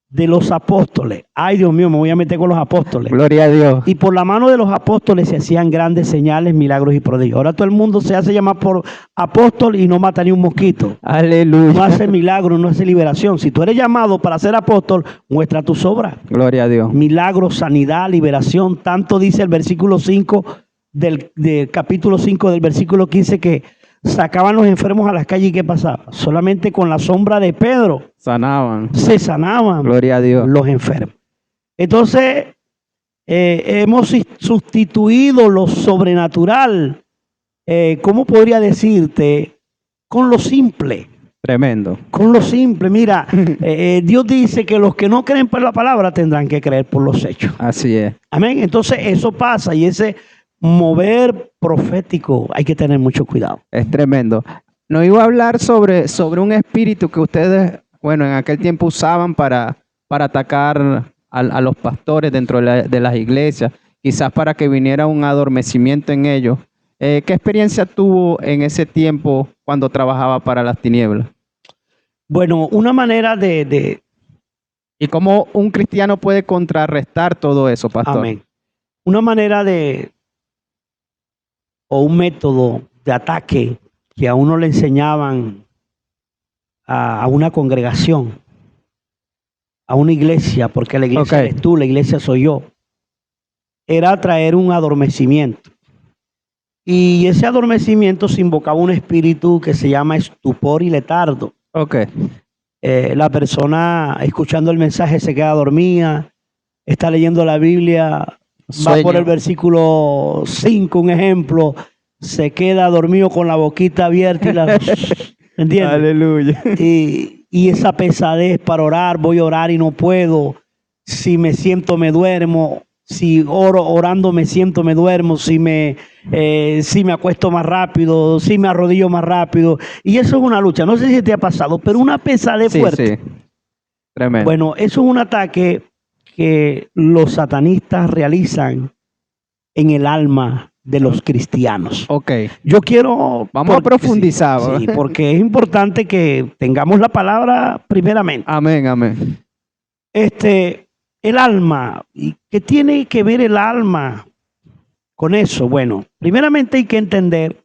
de los apóstoles, ay Dios mío, me voy a meter con los apóstoles. Gloria a Dios. Y por la mano de los apóstoles se hacían grandes señales, milagros y prodigios. Ahora todo el mundo se hace llamar por apóstol y no mata ni un mosquito. No Aleluya. hace milagro, no hace liberación. Si tú eres llamado para ser apóstol, muestra tus obras. Gloria a Dios. Milagro, sanidad, liberación. Tanto dice el versículo 5 del capítulo 5 del versículo 15 que sacaban los enfermos a las calles y ¿qué pasaba? Solamente con la sombra de Pedro Sanaban. se sanaban Gloria a Dios. los enfermos. Entonces, hemos sustituido lo sobrenatural, ¿cómo podría decirte? Con lo simple. Tremendo. Con lo simple. Mira, Dios dice que los que no creen por la palabra tendrán que creer por los hechos. Así es. Amén. Entonces, eso pasa y ese mover profético hay que tener mucho cuidado. Es tremendo. Nos iba a hablar sobre un espíritu que ustedes, bueno, en aquel tiempo usaban para atacar a los pastores dentro de las iglesias, quizás para que viniera un adormecimiento en ellos. ¿Qué experiencia tuvo en ese tiempo cuando trabajaba para las tinieblas? Bueno, una manera de ¿Y cómo un cristiano puede contrarrestar todo eso, pastor? amén. Una manera o un método de ataque que a uno le enseñaban a una congregación, a una iglesia, porque la iglesia Ok. eres tú, la iglesia soy yo, era traer un adormecimiento. Y ese adormecimiento se invocaba un espíritu que se llama estupor y letardo. Ok. La persona escuchando el mensaje se queda dormida, está leyendo la Biblia, va por el versículo 5, un ejemplo, se queda dormido con la boquita abierta y la... ¿Entiendes? Aleluya. Y esa pesadez para orar, voy a orar y no puedo, si me siento me duermo, si orando me siento me duermo, si me acuesto más rápido, si me arrodillo más rápido, y eso es una lucha, no sé si te ha pasado, pero una pesadez Sí, fuerte. sí. Tremendo. Bueno, eso es un ataque que los satanistas realizan en el alma de los cristianos. Ok. Yo quiero... Vamos a profundizar, Sí, ¿verdad? sí, porque es importante que tengamos la palabra primeramente. Amén, amén. El alma, ¿y qué tiene que ver el alma con eso? Bueno, primeramente hay que entender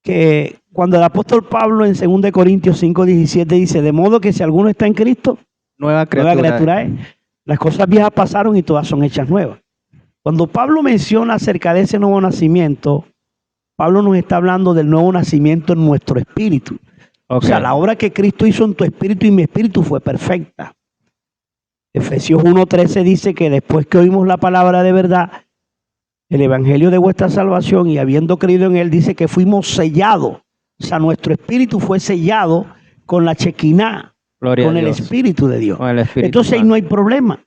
que cuando el apóstol Pablo en 2 Corintios 5:17 dice, de modo que si alguno está en Cristo, Nueva nueva criatura. criatura es. Las cosas viejas pasaron y todas son hechas nuevas. Cuando Pablo menciona acerca de ese nuevo nacimiento, Pablo nos está hablando del nuevo nacimiento en nuestro espíritu. Ok. O sea, la obra que Cristo hizo en tu espíritu y mi espíritu fue perfecta. Efesios 1:13 dice que después que oímos la palabra de verdad, el evangelio de vuestra salvación y habiendo creído en él, dice que fuimos sellados. O sea, nuestro espíritu fue sellado con la chequiná, Gloria con a el Dios. Espíritu de Dios. Con el Espíritu Entonces ahí Santo. no hay problema.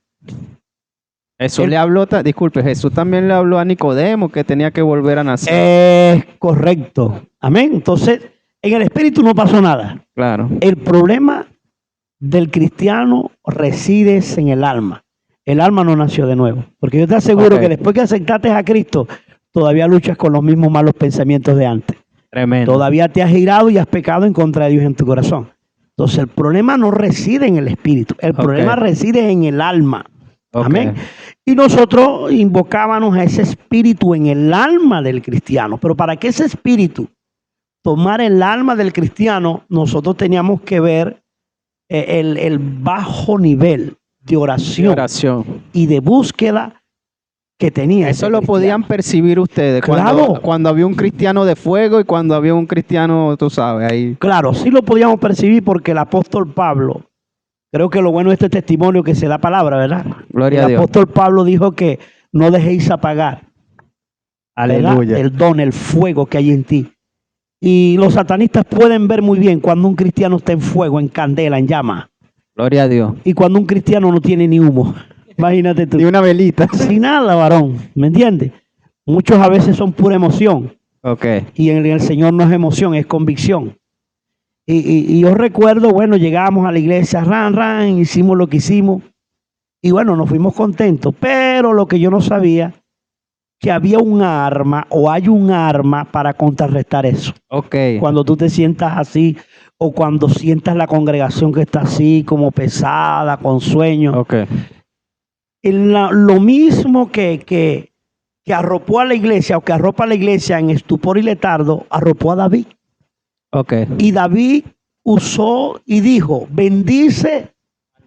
Jesús le habló, disculpe, Jesús también le habló a Nicodemo que tenía que volver a nacer. Es correcto. Amén. Entonces, En el espíritu no pasó nada. Claro. El problema del cristiano reside en el alma. El alma no nació de nuevo. Porque yo te aseguro que después que aceptaste a Cristo, todavía luchas con los mismos malos pensamientos de antes. Tremendo. Todavía te has girado y has pecado en contra de Dios en tu corazón. Entonces el problema no reside en el espíritu. El problema reside en el alma. Amén. Y nosotros invocábamos a ese espíritu en el alma del cristiano. Pero para que ese espíritu tomara el alma del cristiano, nosotros teníamos que ver el bajo nivel de oración y de búsqueda que tenía. Eso lo podían percibir ustedes cuando había un cristiano de fuego y cuando había un cristiano, tú sabes, ahí. Claro, sí lo podíamos percibir porque el apóstol Pablo, creo que lo bueno de este testimonio que se da palabra, ¿verdad? Gloria a Dios. El apóstol Pablo dijo que no dejéis apagar, aleluya, el don, el fuego que hay en ti. Y los satanistas pueden ver muy bien cuando un cristiano está en fuego, en candela, en llama. Gloria a Dios. Y cuando un cristiano no tiene ni humo. Imagínate tú. Ni una velita. Sin nada, varón. ¿Me entiendes? Muchos a veces son pura emoción. Y en el Señor no es emoción, es convicción. Y yo recuerdo, bueno, llegábamos a la iglesia, hicimos lo que hicimos. Y bueno, nos fuimos contentos. Pero lo que yo no sabía, que había un arma o hay un arma para contrarrestar eso. Cuando tú te sientas así o cuando sientas la congregación que está así como pesada, con sueño. Lo mismo que arropó a la iglesia o que arropa a la iglesia en estupor y letardo, arropó a David. Y David usó y dijo, bendice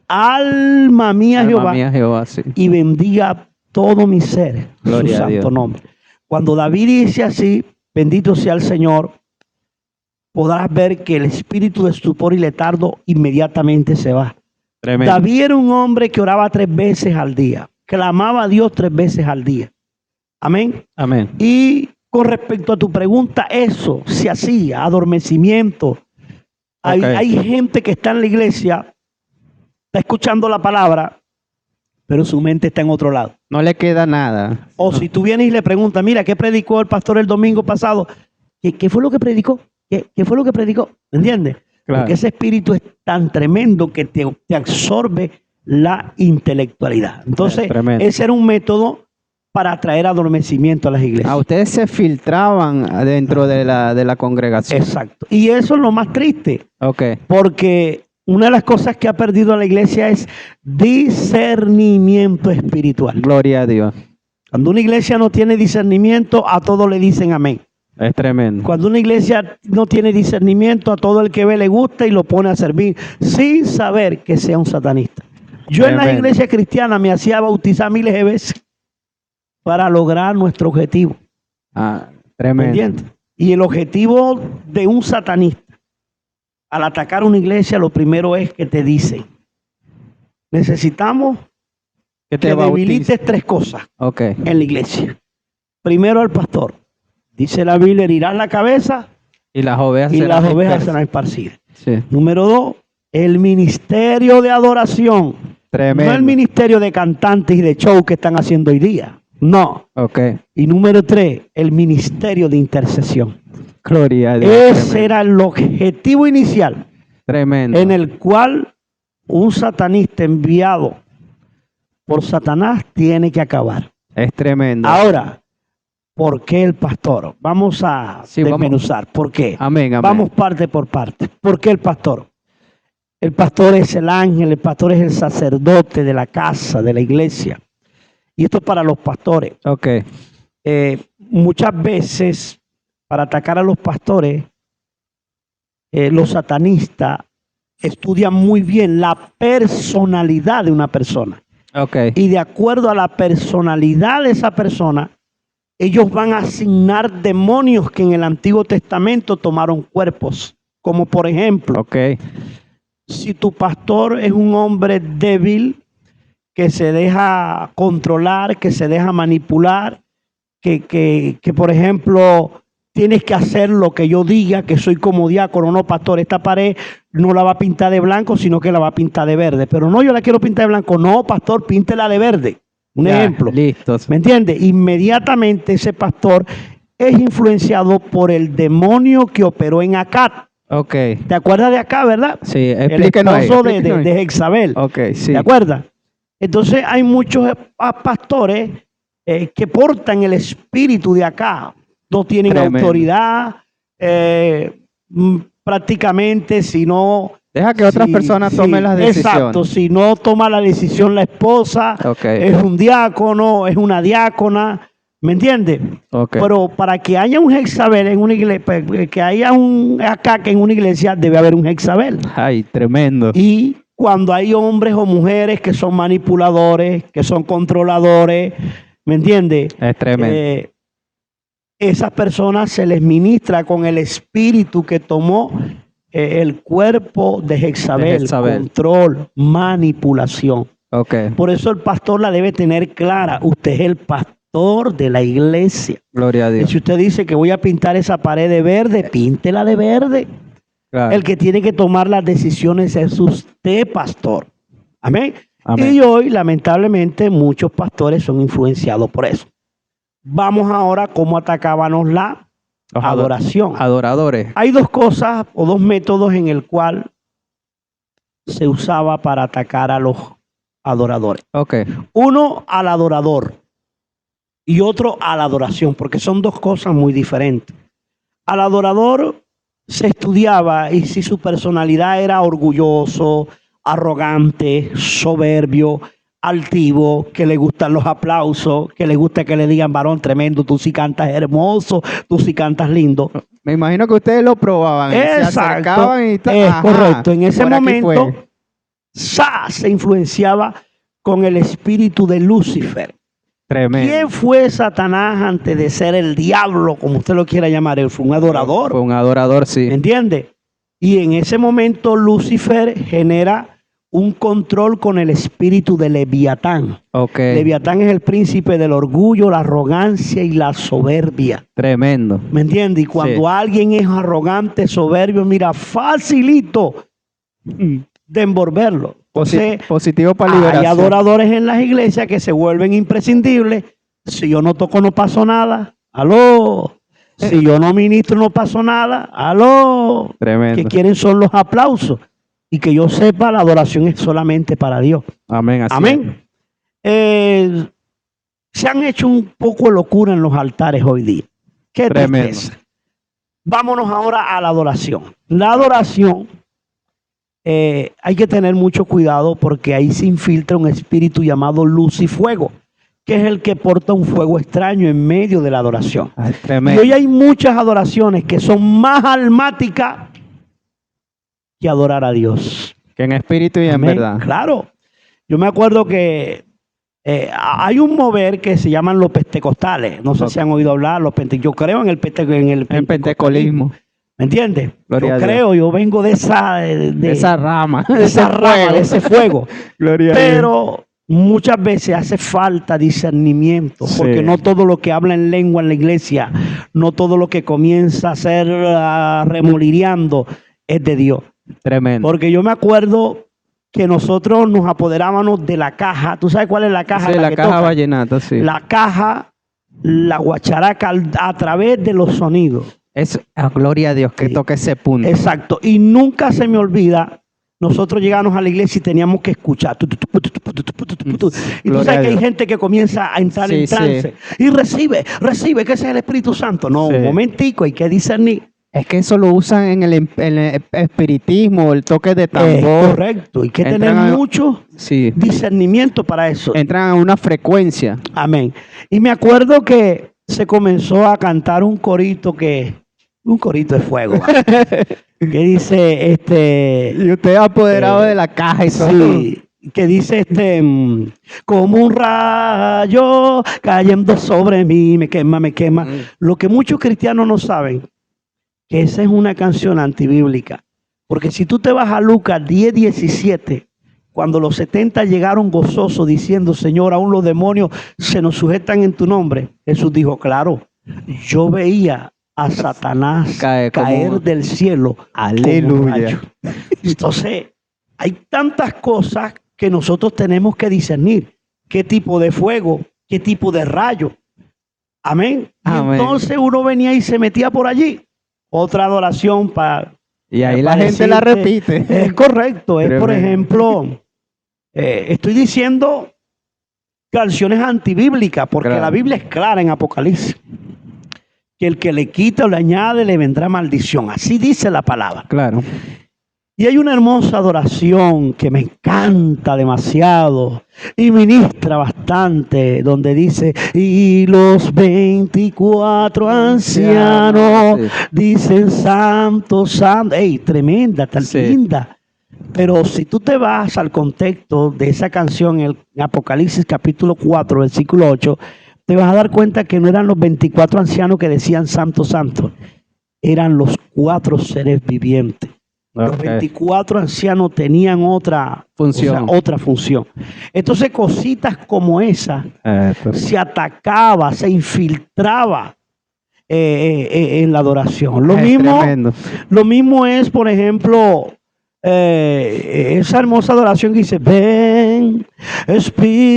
alma mía Jehová, sí. Y bendiga todo mi ser, su santo nombre. Cuando David dice así, bendito sea el Señor, podrás ver que el espíritu de estupor y letardo inmediatamente se va. Tremendo. David era un hombre que oraba 3 veces al día, clamaba a Dios 3 veces al día. Amén. Amén. Y con respecto a tu pregunta, eso se hacía, adormecimiento. Hay gente que está en la iglesia, está escuchando la palabra, pero su mente está en otro lado. No le queda nada. O si tú vienes y le preguntas, mira, ¿qué predicó el pastor el domingo pasado? ¿Qué fue lo que predicó? ¿Qué fue lo que predicó? ¿Me entiendes? Claro. Porque ese espíritu es tan tremendo que te absorbe la intelectualidad. Entonces, ese era un método para atraer adormecimiento a las iglesias. Ustedes se filtraban dentro de la congregación. Exacto. Y eso es lo más triste. Porque una de las cosas que ha perdido la iglesia es discernimiento espiritual. Gloria a Dios. Cuando una iglesia no tiene discernimiento, a todos le dicen amén. Es tremendo. Cuando una iglesia no tiene discernimiento, a todo el que ve le gusta y lo pone a servir sin saber que sea un satanista. Yo en la iglesia cristiana me hacía bautizar miles de veces para lograr nuestro objetivo. Tremendo. ¿Entiendes? Y el objetivo de un satanista al atacar una iglesia, lo primero es que te dicen, necesitamos que debilites 3 cosas en la iglesia. Primero al pastor. Dice la Biblia, herirás la cabeza y las ovejas serán esparcidas. Sí. Número 2, el ministerio de adoración. Tremendo. No el ministerio de cantantes y de show que están haciendo hoy día. No. Y número 3, el ministerio de intercesión. Gloria a Dios. Ese era el objetivo inicial. Tremendo. En el cual un satanista enviado por Satanás tiene que acabar. Es tremendo. Ahora, ¿por qué el pastor? Vamos a desmenuzar. ¿Por qué? Amén. Vamos parte por parte. ¿Por qué el pastor? El pastor es el ángel, el pastor es el sacerdote de la casa, de la iglesia. Y esto es para los pastores. Muchas veces, para atacar a los pastores, los satanistas estudian muy bien la personalidad de una persona. Y de acuerdo a la personalidad de esa persona, ellos van a asignar demonios que en el Antiguo Testamento tomaron cuerpos. Como por ejemplo, si tu pastor es un hombre débil, que se deja controlar, que se deja manipular, que por ejemplo, tienes que hacer lo que yo diga, que soy como diácono, no pastor, esta pared no la va a pintar de blanco, sino que la va a pintar de verde. Pero no, yo la quiero pintar de blanco. No, pastor, píntela de verde. Un ejemplo. Listo. ¿Me entiendes? Inmediatamente ese pastor es influenciado por el demonio que operó en Acat. Ok. ¿Te acuerdas de acá, verdad? Sí, El explíquenos ahí. esposo explíquenos de ahí. Jezabel. Ok, sí. ¿Te acuerdas? Entonces hay muchos pastores que portan el espíritu de acá. No tienen Tremendo. autoridad, prácticamente, si no... Deja que otras personas tomen las decisiones. Exacto, si no toma la decisión la esposa, Ok. es un diácono, es una diácona, ¿me entiendes? Ok. Pero para que haya un Jezabel en una iglesia, que haya un acá que en una iglesia debe haber un Jezabel. Ay, tremendo. Y cuando hay hombres o mujeres que son manipuladores, que son controladores, ¿me entiendes? Es tremendo. Esas personas se les ministra con el espíritu que tomó el cuerpo de Jezabel, control, manipulación. Ok. Por eso el pastor la debe tener clara. Usted es el pastor de la iglesia. Gloria a Y Dios. si usted dice que voy a pintar esa pared de verde, píntela de verde. Claro. El que tiene que tomar las decisiones es usted, pastor. Amén. Amén. Y hoy, lamentablemente, muchos pastores son influenciados por eso. Vamos ahora a cómo atacábamos la Los adoración. Adoradores. Hay dos cosas o dos métodos en el cual se usaba para atacar a los adoradores. Ok. Uno al adorador y otro a la adoración, porque son dos cosas muy diferentes. Al adorador se estudiaba y si su personalidad era orgulloso, arrogante, soberbio, altivo, que le gustan los aplausos, que le gusta que le digan varón tremendo, tú sí cantas hermoso, tú sí cantas lindo. Me imagino que ustedes lo probaban. Se acercaban y es correcto. En ese momento se influenciaba con el espíritu de Lucifer. Tremendo. ¿Quién fue Satanás antes de ser el diablo, como usted lo quiera llamar? Él fue un adorador. Fue un adorador, sí. ¿Me entiende? Y en ese momento Lucifer genera un control con el espíritu de Leviatán. Okay. Leviatán es el príncipe del orgullo, la arrogancia y la soberbia. Tremendo. ¿Me entiende? Y cuando alguien es arrogante, soberbio, mira, facilito de envolverlo. Entonces, positivo para liberación. Hay adoradores en las iglesias que se vuelven imprescindibles. Si yo no toco, no pasó nada. Aló. Si yo no ministro, no pasó nada. Aló. Tremendo. Que quieren son los aplausos. Y que yo sepa, la adoración es solamente para Dios. Amén. Así amén. Se han hecho un poco de locura en los altares hoy día. Qué tristeza. Vámonos ahora a la adoración. La adoración, hay que tener mucho cuidado porque ahí se infiltra un espíritu llamado luz y fuego, que es el que porta un fuego extraño en medio de la adoración. Ay, y hoy hay muchas adoraciones que son más almáticas que adorar a Dios. Que en espíritu y en verdad. Claro. Yo me acuerdo que hay un mover que se llaman los pentecostales. No sé si han oído hablar. Yo creo en el pentecolismo. ¿Me entiendes? Yo vengo de esa rama. De ese fuego. Gloria Pero muchas veces hace falta discernimiento, porque no todo lo que habla en lengua en la iglesia, no todo lo que comienza a ser remolineando es de Dios. Tremendo. Porque yo me acuerdo que nosotros nos apoderábamos de la caja. ¿Tú sabes cuál es la caja? Sí, la caja vallenata, sí. La caja, la guacharaca a través de los sonidos. Es gloria a Dios que toque ese punto. Exacto. Y nunca se me olvida, nosotros llegamos a la iglesia y teníamos que escuchar. Y tú sabes que hay gente que comienza a entrar en trance. Y recibe, que ese es el Espíritu Santo. No, un momentico, hay que discernir. Es que eso lo usan en el espiritismo, el toque de tambor. Correcto, hay que tener mucho discernimiento para eso. Entran a una frecuencia. Amén. Y me acuerdo que se comenzó a cantar un corito de fuego. Que dice, y usted apoderado de la caja y todo. Sí, que dice como un rayo cayendo sobre mí, me quema. Lo que muchos cristianos no saben, que esa es una canción antibíblica. Porque si tú te vas a Lucas 10:17, cuando los 70 llegaron gozosos diciendo, Señor, aún los demonios se nos sujetan en tu nombre. Jesús dijo, claro, yo veía a Satanás caer del cielo. Aleluya. Entonces, hay tantas cosas que nosotros tenemos que discernir. ¿Qué tipo de fuego? ¿Qué tipo de rayo? Amén. Y entonces uno venía y se metía por allí. Otra adoración para Y ahí la para gente la decirte, repite. es correcto, es por Tremendo. ejemplo, estoy diciendo canciones antibíblicas, porque Claro. la Biblia es clara en Apocalipsis, que el que le quita o le añade le vendrá maldición, así dice la palabra. Claro. Y hay una hermosa adoración que me encanta demasiado y ministra bastante, donde dice, y los 24 ancianos Sí. dicen santo, santo. ¡Ey, tremenda, tan Sí. linda! Pero si tú te vas al contexto de esa canción en Apocalipsis capítulo 4, versículo 8, te vas a dar cuenta que no eran los 24 ancianos que decían santo, santo, eran los 4 seres vivientes. Los Ok. 24 ancianos tenían otra Función. o sea, otra función. Entonces cositas como esa Pues, se atacaba, se infiltraba en la adoración. Lo es mismo, tremendo. lo mismo es, por ejemplo, esa hermosa adoración que dice, ven,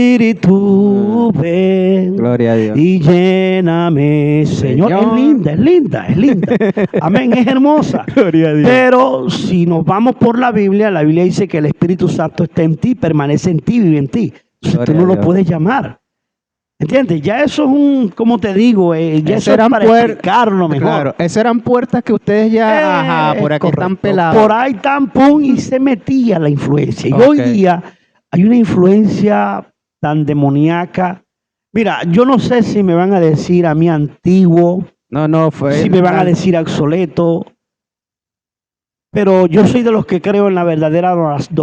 Espíritu, ven Gloria a Dios. y lléname, Señor. Señor. Es linda, es linda, es linda. Amén, es hermosa. Gloria a Dios. Pero si nos vamos por la Biblia dice que el Espíritu Santo está en ti, permanece en ti, vive en ti. Entonces tú Gloria no a lo Dios. puedes llamar. ¿Entiendes? Ya eso es como te digo, ya Esas eso es eran para explicarlo mejor. Claro, esas eran puertas que ustedes ya, ajá, por aquí Correcto. están peladas. Por ahí tan pum y se metía la influencia. Y Ok. hoy día hay una influencia tan demoníaca. Mira, yo no sé si me van a decir a mí antiguo, No, fue. si me van a decir obsoleto, pero yo soy de los que creo en la verdadera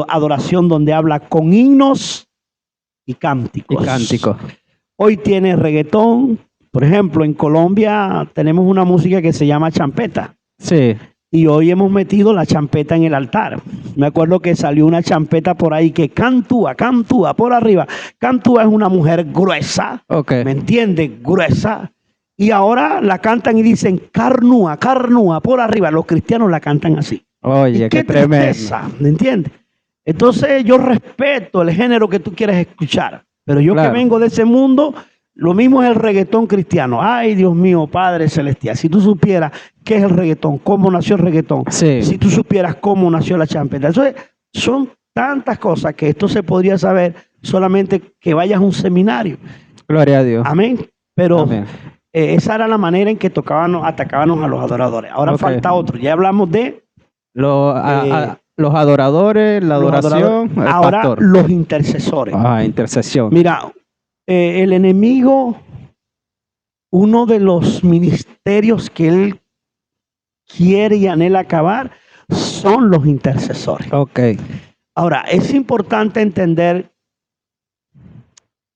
adoración donde habla con himnos y Y cánticos. cántico. Hoy tiene reggaetón. Por ejemplo, en Colombia tenemos una música que se llama champeta. Sí. Y hoy hemos metido la champeta en el altar. Me acuerdo que salió una champeta por ahí que cantúa por arriba. Cantúa es una mujer gruesa, Ok. ¿me entiendes? Gruesa. Y ahora la cantan y dicen carnúa por arriba. Los cristianos la cantan así. Oye, Y qué tremendo. tristeza, ¿me entiendes? Entonces yo respeto el género que tú quieres escuchar. Pero yo Claro. que vengo de ese mundo, lo mismo es el reggaetón cristiano. Ay, Dios mío, Padre Celestial. Si tú supieras qué es el reggaetón, cómo nació el reggaetón, Sí. si tú supieras cómo nació la champeta. Entonces, son tantas cosas que esto se podría saber solamente que vayas a un seminario. Gloria a Dios. Amén. Pero Amén. esa era la manera en que atacábamos a los adoradores. Ahora Ok. falta otro. Ya hablamos de Los adoradores, la los adoración, adoradores. el Ahora pastor. los intercesores. Intercesión. Mira, el enemigo, uno de los ministerios que él quiere y anhela acabar son los intercesores. Ok. Ahora, es importante entender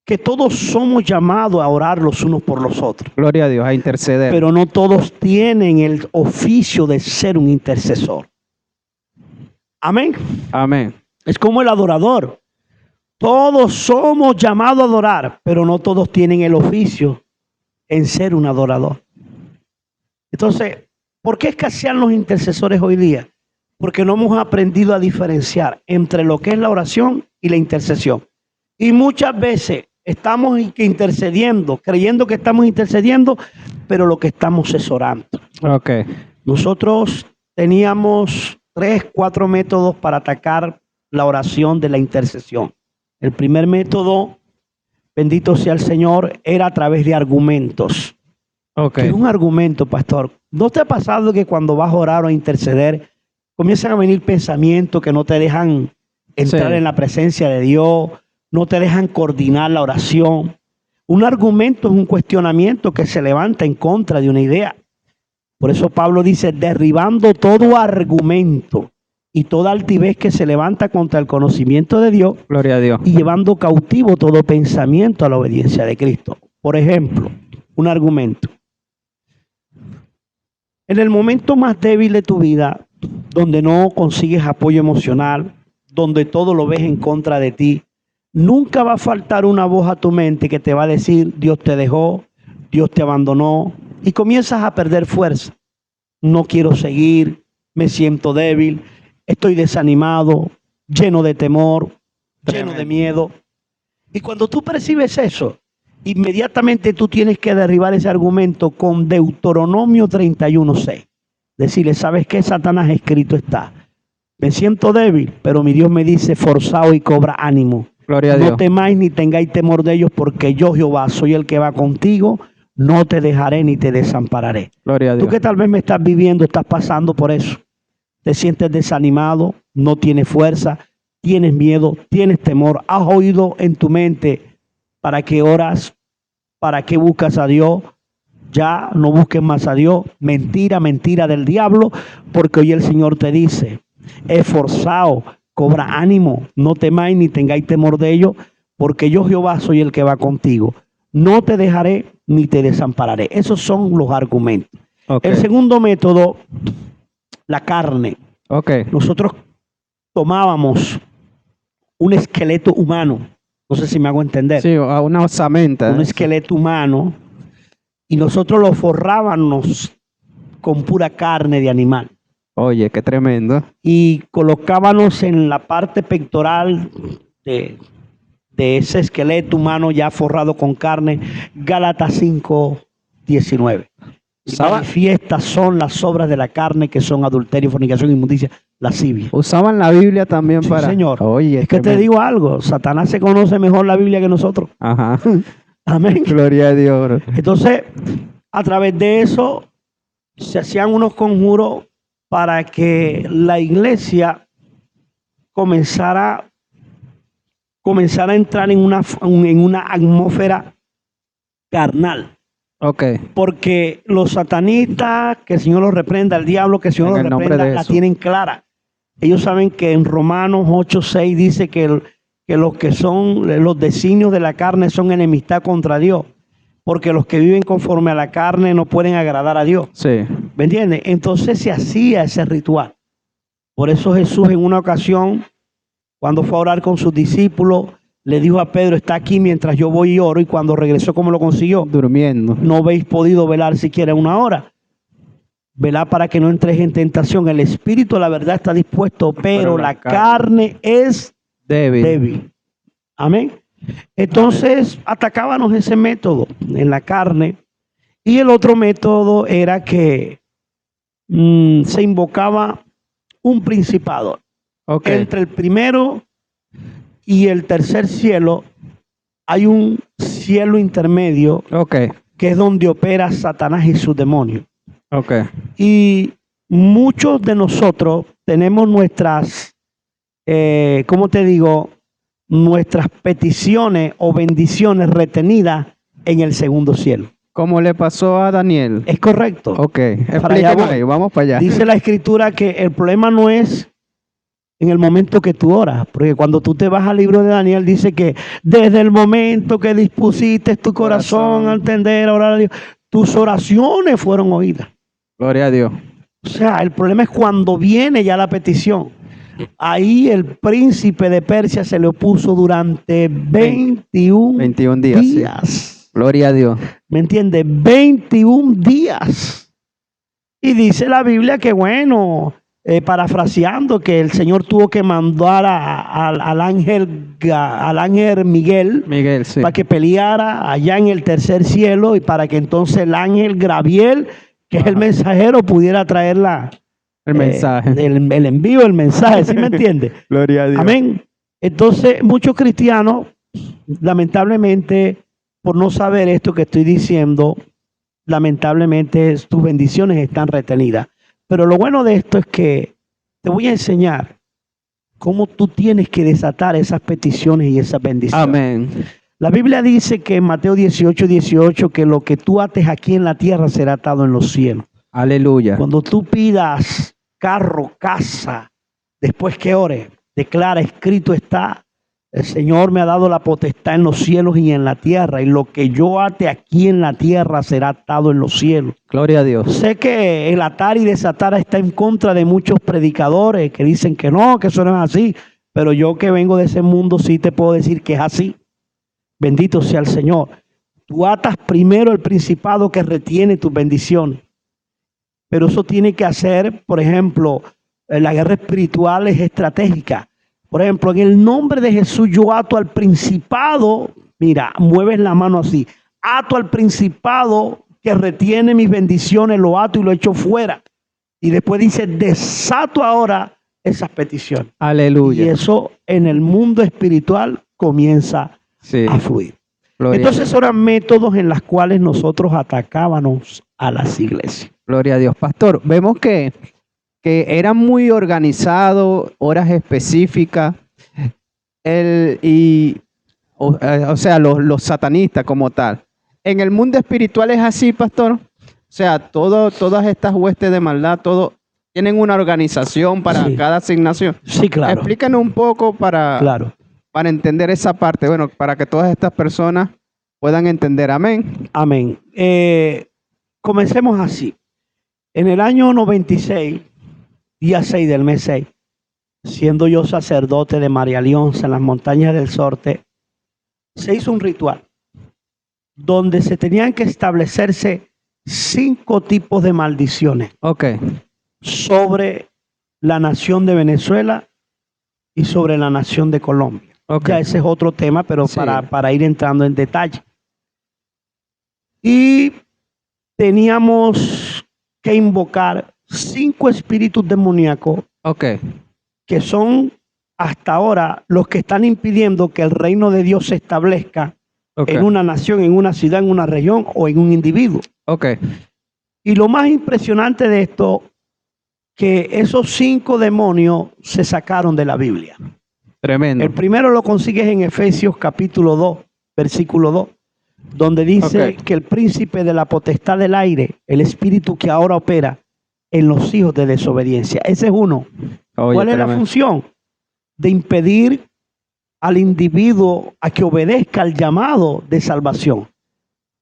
que todos somos llamados a orar los unos por los otros, Gloria a Dios, a interceder. pero no todos tienen el oficio de ser un intercesor. Amén. Amén. Es como el adorador. Todos somos llamados a adorar, pero no todos tienen el oficio en ser un adorador. Entonces, ¿por qué escasean los intercesores hoy día? Porque no hemos aprendido a diferenciar entre lo que es la oración y la intercesión. Y muchas veces estamos intercediendo, creyendo que estamos intercediendo, pero lo que estamos es orando. Ok. Nosotros teníamos 3, 4 métodos para atacar la oración de la intercesión. El primer método, bendito sea el Señor, era a través de argumentos. Ok. ¿Qué es un argumento, pastor? ¿No te ha pasado que cuando vas a orar o a interceder, comienzan a venir pensamientos que no te dejan entrar Sí. en la presencia de Dios, no te dejan coordinar la oración? Un argumento es un cuestionamiento que se levanta en contra de una idea. Por eso Pablo dice, derribando todo argumento y toda altivez que se levanta contra el conocimiento de Dios Gloria a Dios. y llevando cautivo todo pensamiento a la obediencia de Cristo. Por ejemplo, un argumento. En el momento más débil de tu vida, donde no consigues apoyo emocional, donde todo lo ves en contra de ti, nunca va a faltar una voz a tu mente que te va a decir, Dios te dejó, Dios te abandonó, y comienzas a perder fuerza. No quiero seguir, me siento débil, estoy desanimado, lleno de temor, lleno de miedo. Y cuando tú percibes eso, inmediatamente tú tienes que derribar ese argumento con Deuteronomio 31:6. Decirle, ¿sabes qué, Satanás? Escrito está. Me siento débil, pero mi Dios me dice, forzado y cobra ánimo. Gloria a No Dios. temáis ni tengáis temor de ellos, porque yo, Jehová, soy el que va contigo. No te dejaré ni te desampararé. Gloria a Tú Dios. que tal vez me estás viviendo, estás pasando por eso. Te sientes desanimado, no tienes fuerza, tienes miedo, tienes temor. Has oído en tu mente para qué oras, para qué buscas a Dios. Ya no busques más a Dios. Mentira, mentira del diablo, porque hoy el Señor te dice, esforzado, cobra ánimo, no temáis ni tengáis temor de ellos, porque yo, Jehová, soy el que va contigo. No te dejaré ni te desampararé. Esos son los argumentos. Ok. El segundo método, la carne. Ok. Nosotros tomábamos un esqueleto humano, no sé si me hago entender, Sí, a una osamenta. un esqueleto humano, y nosotros lo forrábamos con pura carne de animal Oye, qué tremendo. y colocábamos en la parte pectoral de ese esqueleto humano ya forrado con carne, Gálatas 5:19. Usaba- Manifiestas son las obras de la carne, que son adulterio, fornicación, inmundicia, lascivia. Usaban la Biblia también Sí, para. señor. Oye, Es que te tremendo. digo algo, Satanás se conoce mejor la Biblia que nosotros. Ajá. Amén. Gloria a Dios, bro. Entonces, a través de eso, se hacían unos conjuros para que la iglesia comenzara a entrar en una atmósfera carnal. Ok. Porque los satanistas, que el Señor los reprenda, el diablo, que el Señor En los el nombre reprenda, de la Jesús. tienen clara. Ellos saben que en Romanos 8:6 dice que los que son los designios de la carne son enemistad contra Dios. Porque los que viven conforme a la carne no pueden agradar a Dios. Sí. ¿Me entiendes? Entonces se hacía ese ritual. Por eso Jesús en una ocasión, cuando fue a orar con sus discípulos, le dijo a Pedro, está aquí mientras yo voy y oro, y cuando regresó, ¿cómo lo consiguió? Durmiendo. No habéis podido velar siquiera una hora. Velad para que no entréis en tentación. El espíritu, la verdad, está dispuesto, pero la carne es Débil. débil. Amén. Entonces atacábamos ese método en la carne. Y el otro método era que se invocaba un principado. Ok. Entre el primero y el tercer cielo hay un cielo intermedio Ok. que es donde opera Satanás y sus demonios. Ok. Y muchos de nosotros tenemos nuestras, ¿cómo te digo? Nuestras peticiones o bendiciones retenidas en el segundo cielo. ¿Cómo le pasó a Daniel? Es correcto. Ok. Para allá Explícame voy. ahí, vamos para allá. Dice la escritura que el problema no es en el momento que tú oras, porque cuando tú te vas al libro de Daniel dice que desde el momento que dispusiste tu corazón a entender, a orar a Dios, tus oraciones fueron oídas. Gloria a Dios. O sea, el problema es cuando viene ya la petición. Ahí el príncipe de Persia se le opuso durante 21 21 días. Sí. Gloria a Dios. ¿Me entiendes? 21 días. Y dice la Biblia que, bueno, parafraseando, que el Señor tuvo que mandar al ángel Miguel Miguel, sí. para que peleara allá en el tercer cielo y para que entonces el ángel Gabriel, que es el mensajero, pudiera traer El mensaje. el envío, el mensaje, ¿sí me entiende? Gloria a Dios. Amén. Entonces, muchos cristianos, lamentablemente, por no saber esto que estoy diciendo, lamentablemente tus bendiciones están retenidas. Pero lo bueno de esto es que te voy a enseñar cómo tú tienes que desatar esas peticiones y esas bendiciones. Amén. La Biblia dice que en Mateo 18:18 que lo que tú ates aquí en la tierra será atado en los cielos. Aleluya. Cuando tú pidas carro, casa, después que ores, declara, escrito está, el Señor me ha dado la potestad en los cielos y en la tierra, y lo que yo ate aquí en la tierra será atado en los cielos. Gloria a Dios. Sé que el atar y desatar está en contra de muchos predicadores que dicen que no, que eso no es así, pero yo que vengo de ese mundo sí te puedo decir que es así. Bendito sea el Señor. Tú atas primero el principado que retiene tus bendiciones. Pero eso tiene que hacer, por ejemplo, la guerra espiritual es estratégica. Por ejemplo, en el nombre de Jesús yo ato al principado, mira, mueves la mano así, ato al principado que retiene mis bendiciones, lo ato y lo echo fuera. Y después dice, desato ahora esas peticiones. Y Aleluya. eso en el mundo espiritual comienza Sí. a fluir. Gloria, Entonces eran métodos en los cuales nosotros atacábamos a las iglesias. gloria a Dios. Pastor, vemos que eran muy organizados, horas específicas, o sea, los satanistas como tal. En el mundo espiritual es así, pastor. O sea, todas estas huestes de maldad, todo tienen una organización para Sí. cada asignación. Sí, claro. Explícanos un poco Claro. para entender esa parte. Bueno, para que todas estas personas puedan entender. Amén. Amén. Comencemos así. En el año 96, día 6 del mes 6, siendo yo sacerdote de María Leonza en las montañas del Sorte, se hizo un ritual donde se tenían que establecerse 5 tipos de maldiciones Ok, sobre la nación de Venezuela y sobre la nación de Colombia. ok. Ya ese es otro tema, pero Sí. para ir entrando en detalle. Y teníamos que invocar 5 espíritus demoníacos Ok, que son hasta ahora los que están impidiendo que el reino de Dios se establezca ok, en una nación, en una ciudad, en una región o en un individuo. ok. Y lo más impresionante de esto, que esos 5 demonios se sacaron de la Biblia. Tremendo. El primero lo consigues en Efesios capítulo 2, versículo 2, donde dice Ok. que el príncipe de la potestad del aire, el espíritu que ahora opera en los hijos de desobediencia. Ese es uno. Oye, ¿Cuál es la tremendo. función? De impedir al individuo a que obedezca al llamado de salvación,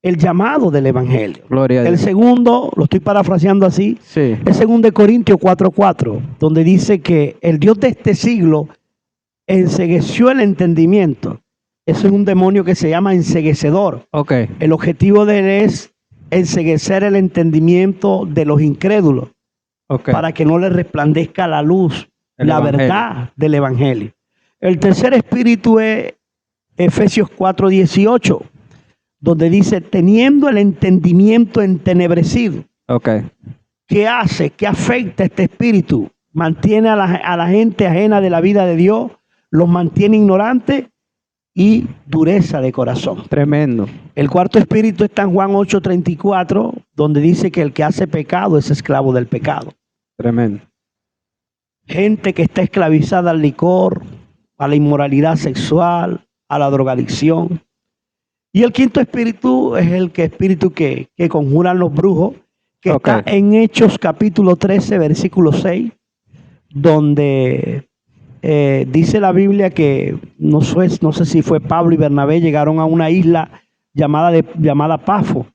el llamado del evangelio. Gloria a El Dios. segundo, lo estoy parafraseando así, Sí, es 2 Corintios 4:4, donde dice que el Dios de este siglo encegueció el entendimiento. Eso es un demonio que se llama enceguecedor. ok, El objetivo de él es enceguecer el entendimiento de los incrédulos ok. para que no les resplandezca la luz, El la evangelio. verdad del evangelio. El tercer espíritu es Efesios 4:18, donde dice, teniendo el entendimiento entenebrecido. Ok, ¿Qué hace? ¿Qué afecta este espíritu? Mantiene a la gente ajena de la vida de Dios, los mantiene ignorantes y dureza de corazón. tremendo. El cuarto espíritu está en Juan 8:34, donde dice que el que hace pecado es esclavo del pecado. Tremendo. Gente que está esclavizada al licor, a la inmoralidad sexual, a la drogadicción. Y el quinto espíritu es el espíritu que conjuran los brujos, que Ok. está en Hechos capítulo 13, versículo 6, donde dice la Biblia que no sé si fue Pablo y Bernabé, llegaron a una isla llamada Pafo,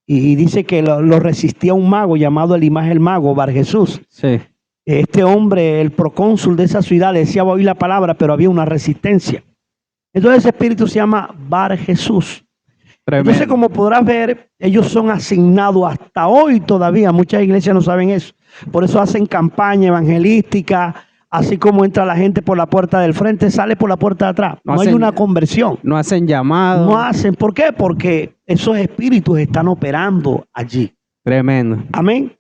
y dice que lo resistía un mago llamado Elimás el mago, Bar Jesús. Sí, Este hombre, el procónsul de esa ciudad, decía oír la palabra, pero había una resistencia. Entonces ese espíritu se llama Bar Jesús. tremendo. Entonces, como podrás ver, ellos son asignados hasta hoy todavía. Muchas iglesias no saben eso. Por eso hacen campaña evangelística, así como entra la gente por la puerta del frente, sale por la puerta de atrás. No No hay hacen- una conversión. No hacen llamado. No hacen. ¿Por qué? Porque esos espíritus están operando allí. Tremendo. Amén.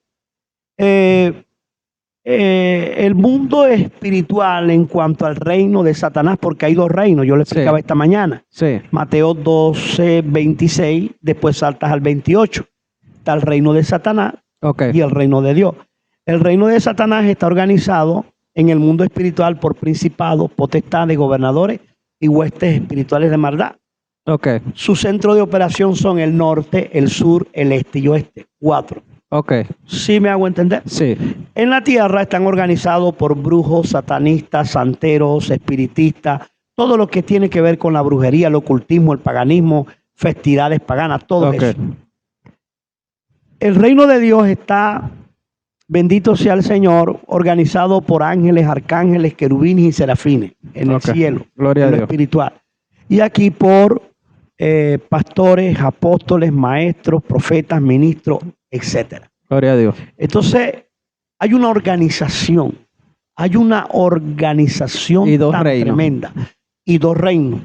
El mundo espiritual en cuanto al reino de Satanás, porque hay 2 reinos, yo lo explicaba Sí. esta mañana. Sí, Mateo 12, 26, después saltas al 28. Está el reino de Satanás ok, y el reino de Dios. El reino de Satanás está organizado en el mundo espiritual por principados, potestades, gobernadores y huestes espirituales de maldad. ok, Su centro de operación son el norte, el sur, el este y oeste. 4. ok. ¿Sí me hago entender? Sí, En la tierra están organizados por brujos, satanistas, santeros, espiritistas, todo lo que tiene que ver con la brujería, el ocultismo, el paganismo, festividades paganas, todo ok. eso. El reino de Dios está, bendito sea el Señor, organizado por ángeles, arcángeles, querubines y serafines en Ok. el cielo, Gloria en a lo Dios. espiritual. Y aquí por pastores, apóstoles, maestros, profetas, ministros, etcétera. Gloria a Dios. Entonces, hay una organización Y 2 reinos. tremenda, y 2 reinos,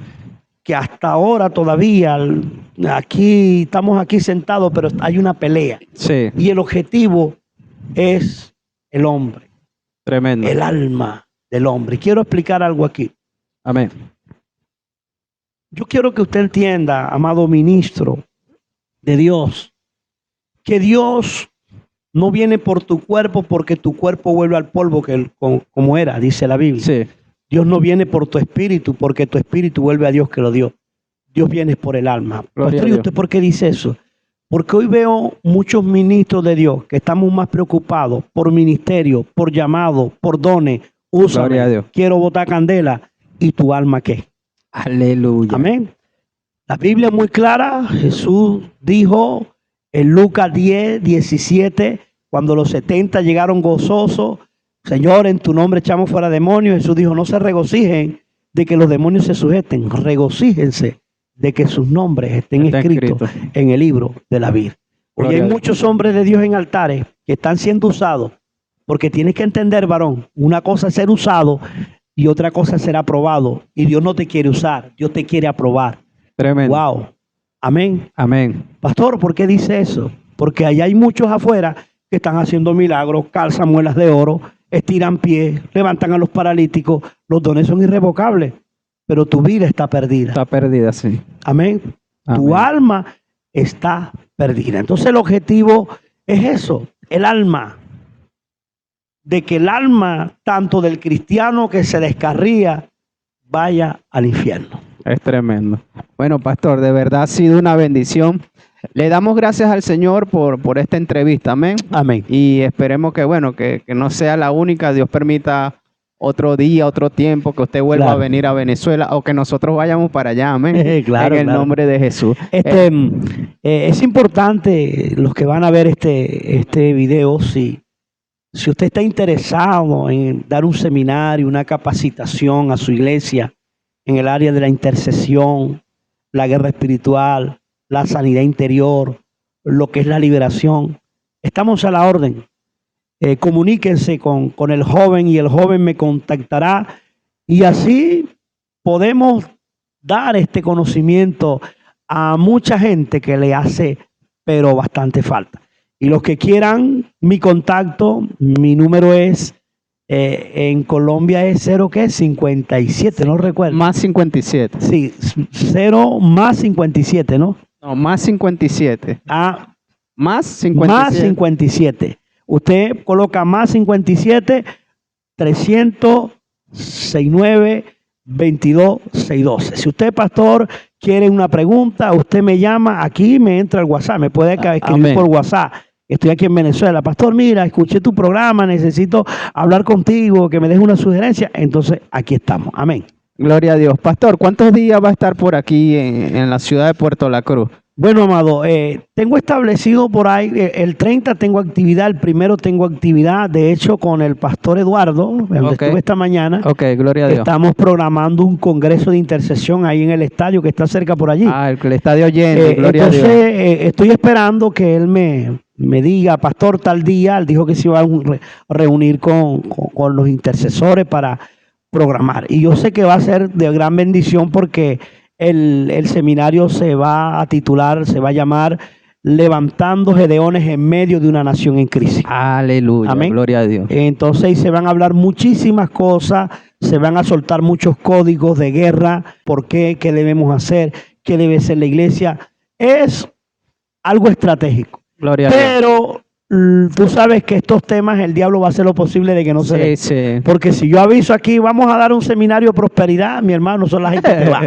que hasta ahora todavía, estamos aquí sentados, pero hay una pelea, Sí, y el objetivo es el hombre, Tremendo. el alma del hombre. Quiero explicar algo aquí. Amén. Yo quiero que usted entienda, amado ministro de Dios, que Dios no viene por tu cuerpo porque tu cuerpo vuelve al polvo como era, dice la Biblia. Sí. Dios no viene por tu espíritu porque tu espíritu vuelve a Dios que lo dio. Dios viene por el alma. Gloria Pastor, a ¿y Dios. usted por qué dice eso? Porque hoy veo muchos ministros de Dios que estamos más preocupados por ministerio, por llamado, por dones. Úsame, Gloria a Dios. quiero botar candela. ¿Y tu alma qué? Aleluya. Amén. La Biblia es muy clara. Jesús dijo en Lucas 10, 17, cuando los 70 llegaron gozosos, Señor, en tu nombre echamos fuera demonios. Jesús dijo, no se regocijen de que los demonios se sujeten, regocíjense de que sus nombres estén Está escritos escrito. en el libro de la vida. Hoy Gloria hay a Dios. muchos hombres de Dios en altares que están siendo usados, porque tienes que entender, varón, una cosa es ser usado y otra cosa es ser aprobado. Y Dios no te quiere usar, Dios te quiere aprobar. Tremendo. Wow. Amén. Amén. Pastor, ¿por qué dice eso? Porque allá hay muchos afuera que están haciendo milagros, calzan muelas de oro, estiran pies, levantan a los paralíticos. Los dones son irrevocables, pero tu vida está perdida. Está perdida, sí. Amén. Tu Amén. alma está perdida. Entonces el objetivo es eso, el alma. De que el alma, tanto del cristiano que se descarría, vaya al infierno. Es tremendo. Bueno, pastor, de verdad ha sido una bendición. Le damos gracias al Señor por esta entrevista. Amén. Amén. Y esperemos que, bueno, que no sea la única. Dios permita otro día, otro tiempo, que usted vuelva Claro. a venir a Venezuela o que nosotros vayamos para allá. Amén. Claro, en el claro. nombre de Jesús. Es importante, los que van a ver este video, si usted está interesado en dar un seminario, una capacitación a su iglesia en el área de la intercesión, la guerra espiritual, la sanidad interior, lo que es la liberación, estamos a la orden. Comuníquense con el joven y el joven me contactará y así podemos dar este conocimiento a mucha gente que le hace pero bastante falta. Y los que quieran mi contacto, mi número es en Colombia es 57, no recuerdo. Más 57. Sí, 0 más 57, ¿no? No, más 57. Ah, Más 57. más 57. Usted coloca más 57 369 22 612. Si usted, pastor, quiere una pregunta, usted me llama, aquí me entra el WhatsApp, me puede escribir Amén. por WhatsApp. Estoy aquí en Venezuela. Pastor, mira, escuché tu programa, necesito hablar contigo, que me des una sugerencia. Entonces, aquí estamos. Amén. Gloria a Dios. Pastor, ¿cuántos días va a estar por aquí en la ciudad de Puerto La Cruz? Bueno, amado, tengo establecido por ahí, el 30 tengo actividad, el 1 tengo actividad, de hecho, con el pastor Eduardo, donde Ok. estuve esta mañana. Ok, gloria a Dios. Estamos programando un congreso de intercesión ahí en el estadio que está cerca por allí. El estadio lleno, gloria Entonces, a Dios. estoy esperando que él me diga, pastor, tal día. Él dijo que se iba a reunir con los intercesores para programar. Y yo sé que va a ser de gran bendición porque el seminario se va a titular, se va a llamar Levantando Gedeones en medio de una nación en crisis. Aleluya, Amén. gloria a Dios. Entonces se van a hablar muchísimas cosas, se van a soltar muchos códigos de guerra, por qué debemos hacer, qué debe ser la iglesia. Es algo estratégico. Gloria a Dios. Pero tú sabes que estos temas el diablo va a hacer lo posible de que no se den. Sí, sí. Porque si yo aviso aquí, vamos a dar un seminario de prosperidad, mi hermano, son la gente que va.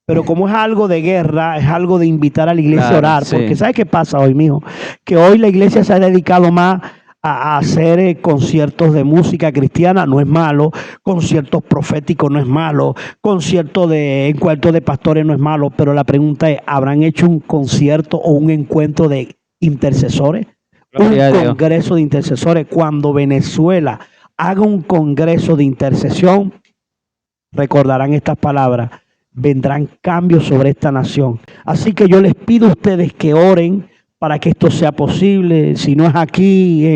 Pero como es algo de guerra, es algo de invitar a la iglesia Claro, a orar. sí. Porque ¿sabes qué pasa hoy, mijo? Que hoy la iglesia se ha dedicado más a hacer conciertos de música cristiana, no es malo. Conciertos proféticos no es malo. Conciertos de encuentros de pastores no es malo. Pero la pregunta es, ¿habrán hecho un concierto o un encuentro de intercesores? Gloria a Un Dios. congreso de intercesores. Cuando Venezuela haga un congreso de intercesión, recordarán estas palabras: vendrán cambios sobre esta nación. Así que yo les pido a ustedes que oren para que esto sea posible. Si no es aquí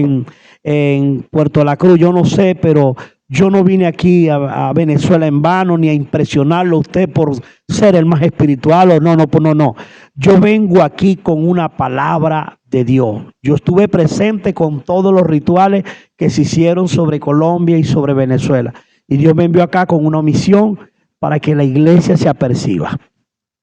en Puerto La Cruz, yo no sé, pero Yo no vine aquí a Venezuela en vano ni a impresionarlo a usted por ser el más espiritual o no. Yo vengo aquí con una palabra de Dios. Yo estuve presente con todos los rituales que se hicieron sobre Colombia y sobre Venezuela. Y Dios me envió acá con una misión para que la iglesia se aperciba.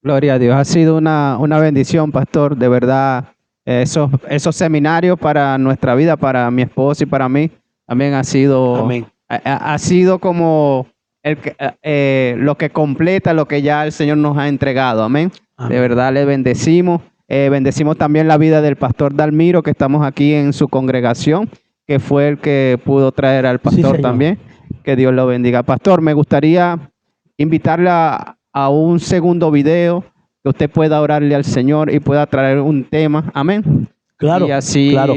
Gloria a Dios. Ha sido una bendición, pastor. De verdad, esos seminarios para nuestra vida, para mi esposa y para mí, también ha sido... Amén. Ha sido como lo que completa lo que ya el Señor nos ha entregado. Amén. Amén. De verdad le bendecimos. Bendecimos también la vida del pastor Dalmiro, que estamos aquí en su congregación, que fue el que pudo traer al pastor Sí, también. Que Dios lo bendiga. Pastor, me gustaría invitarle a un segundo video, que usted pueda orarle al Señor y pueda traer un tema. Amén. Claro. Y así... Claro.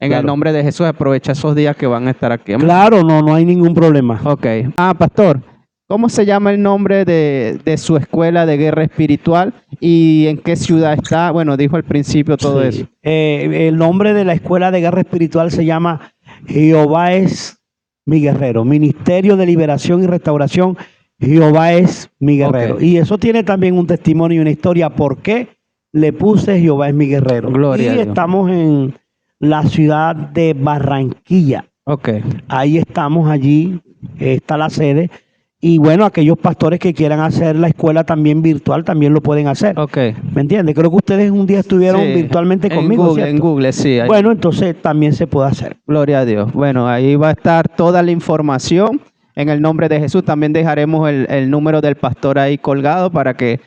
En el nombre de Jesús, aprovecha esos días que van a estar aquí. Amén. Claro, no hay ningún problema. Ok. Pastor, ¿cómo se llama el nombre de su escuela de guerra espiritual y en qué ciudad está? Bueno, dijo al principio todo eso. El nombre de la escuela de guerra espiritual se llama Jehová es mi guerrero. Ministerio de Liberación y Restauración, Jehová es mi guerrero. Ok. Y eso tiene también un testimonio y una historia. ¿Por qué le puse Jehová es mi guerrero? Gloria a y Dios. estamos en la ciudad de Barranquilla. Ok. Ahí estamos, allí está la sede. Y bueno, aquellos pastores que quieran hacer la escuela también virtual, también lo pueden hacer. Ok. ¿Me entiendes? Creo que ustedes un día estuvieron Sí, virtualmente conmigo, Google, ¿cierto? en Google, sí. Ahí. Bueno, entonces también se puede hacer. Gloria a Dios. Bueno, ahí va a estar toda la información. En el nombre de Jesús también dejaremos el número del pastor ahí colgado para que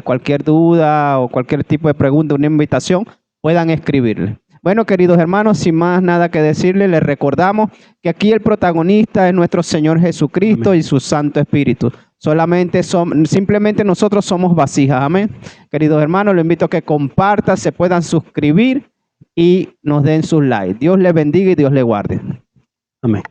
cualquier duda o cualquier tipo de pregunta, una invitación, puedan escribirle. Bueno, queridos hermanos, sin más nada que decirles, les recordamos que aquí el protagonista es nuestro Señor Jesucristo. Amén. Y su Santo Espíritu. Simplemente nosotros somos vasijas. Amén. Queridos hermanos, los invito a que compartan, se puedan suscribir y nos den sus likes. Dios les bendiga y Dios les guarde. Amén.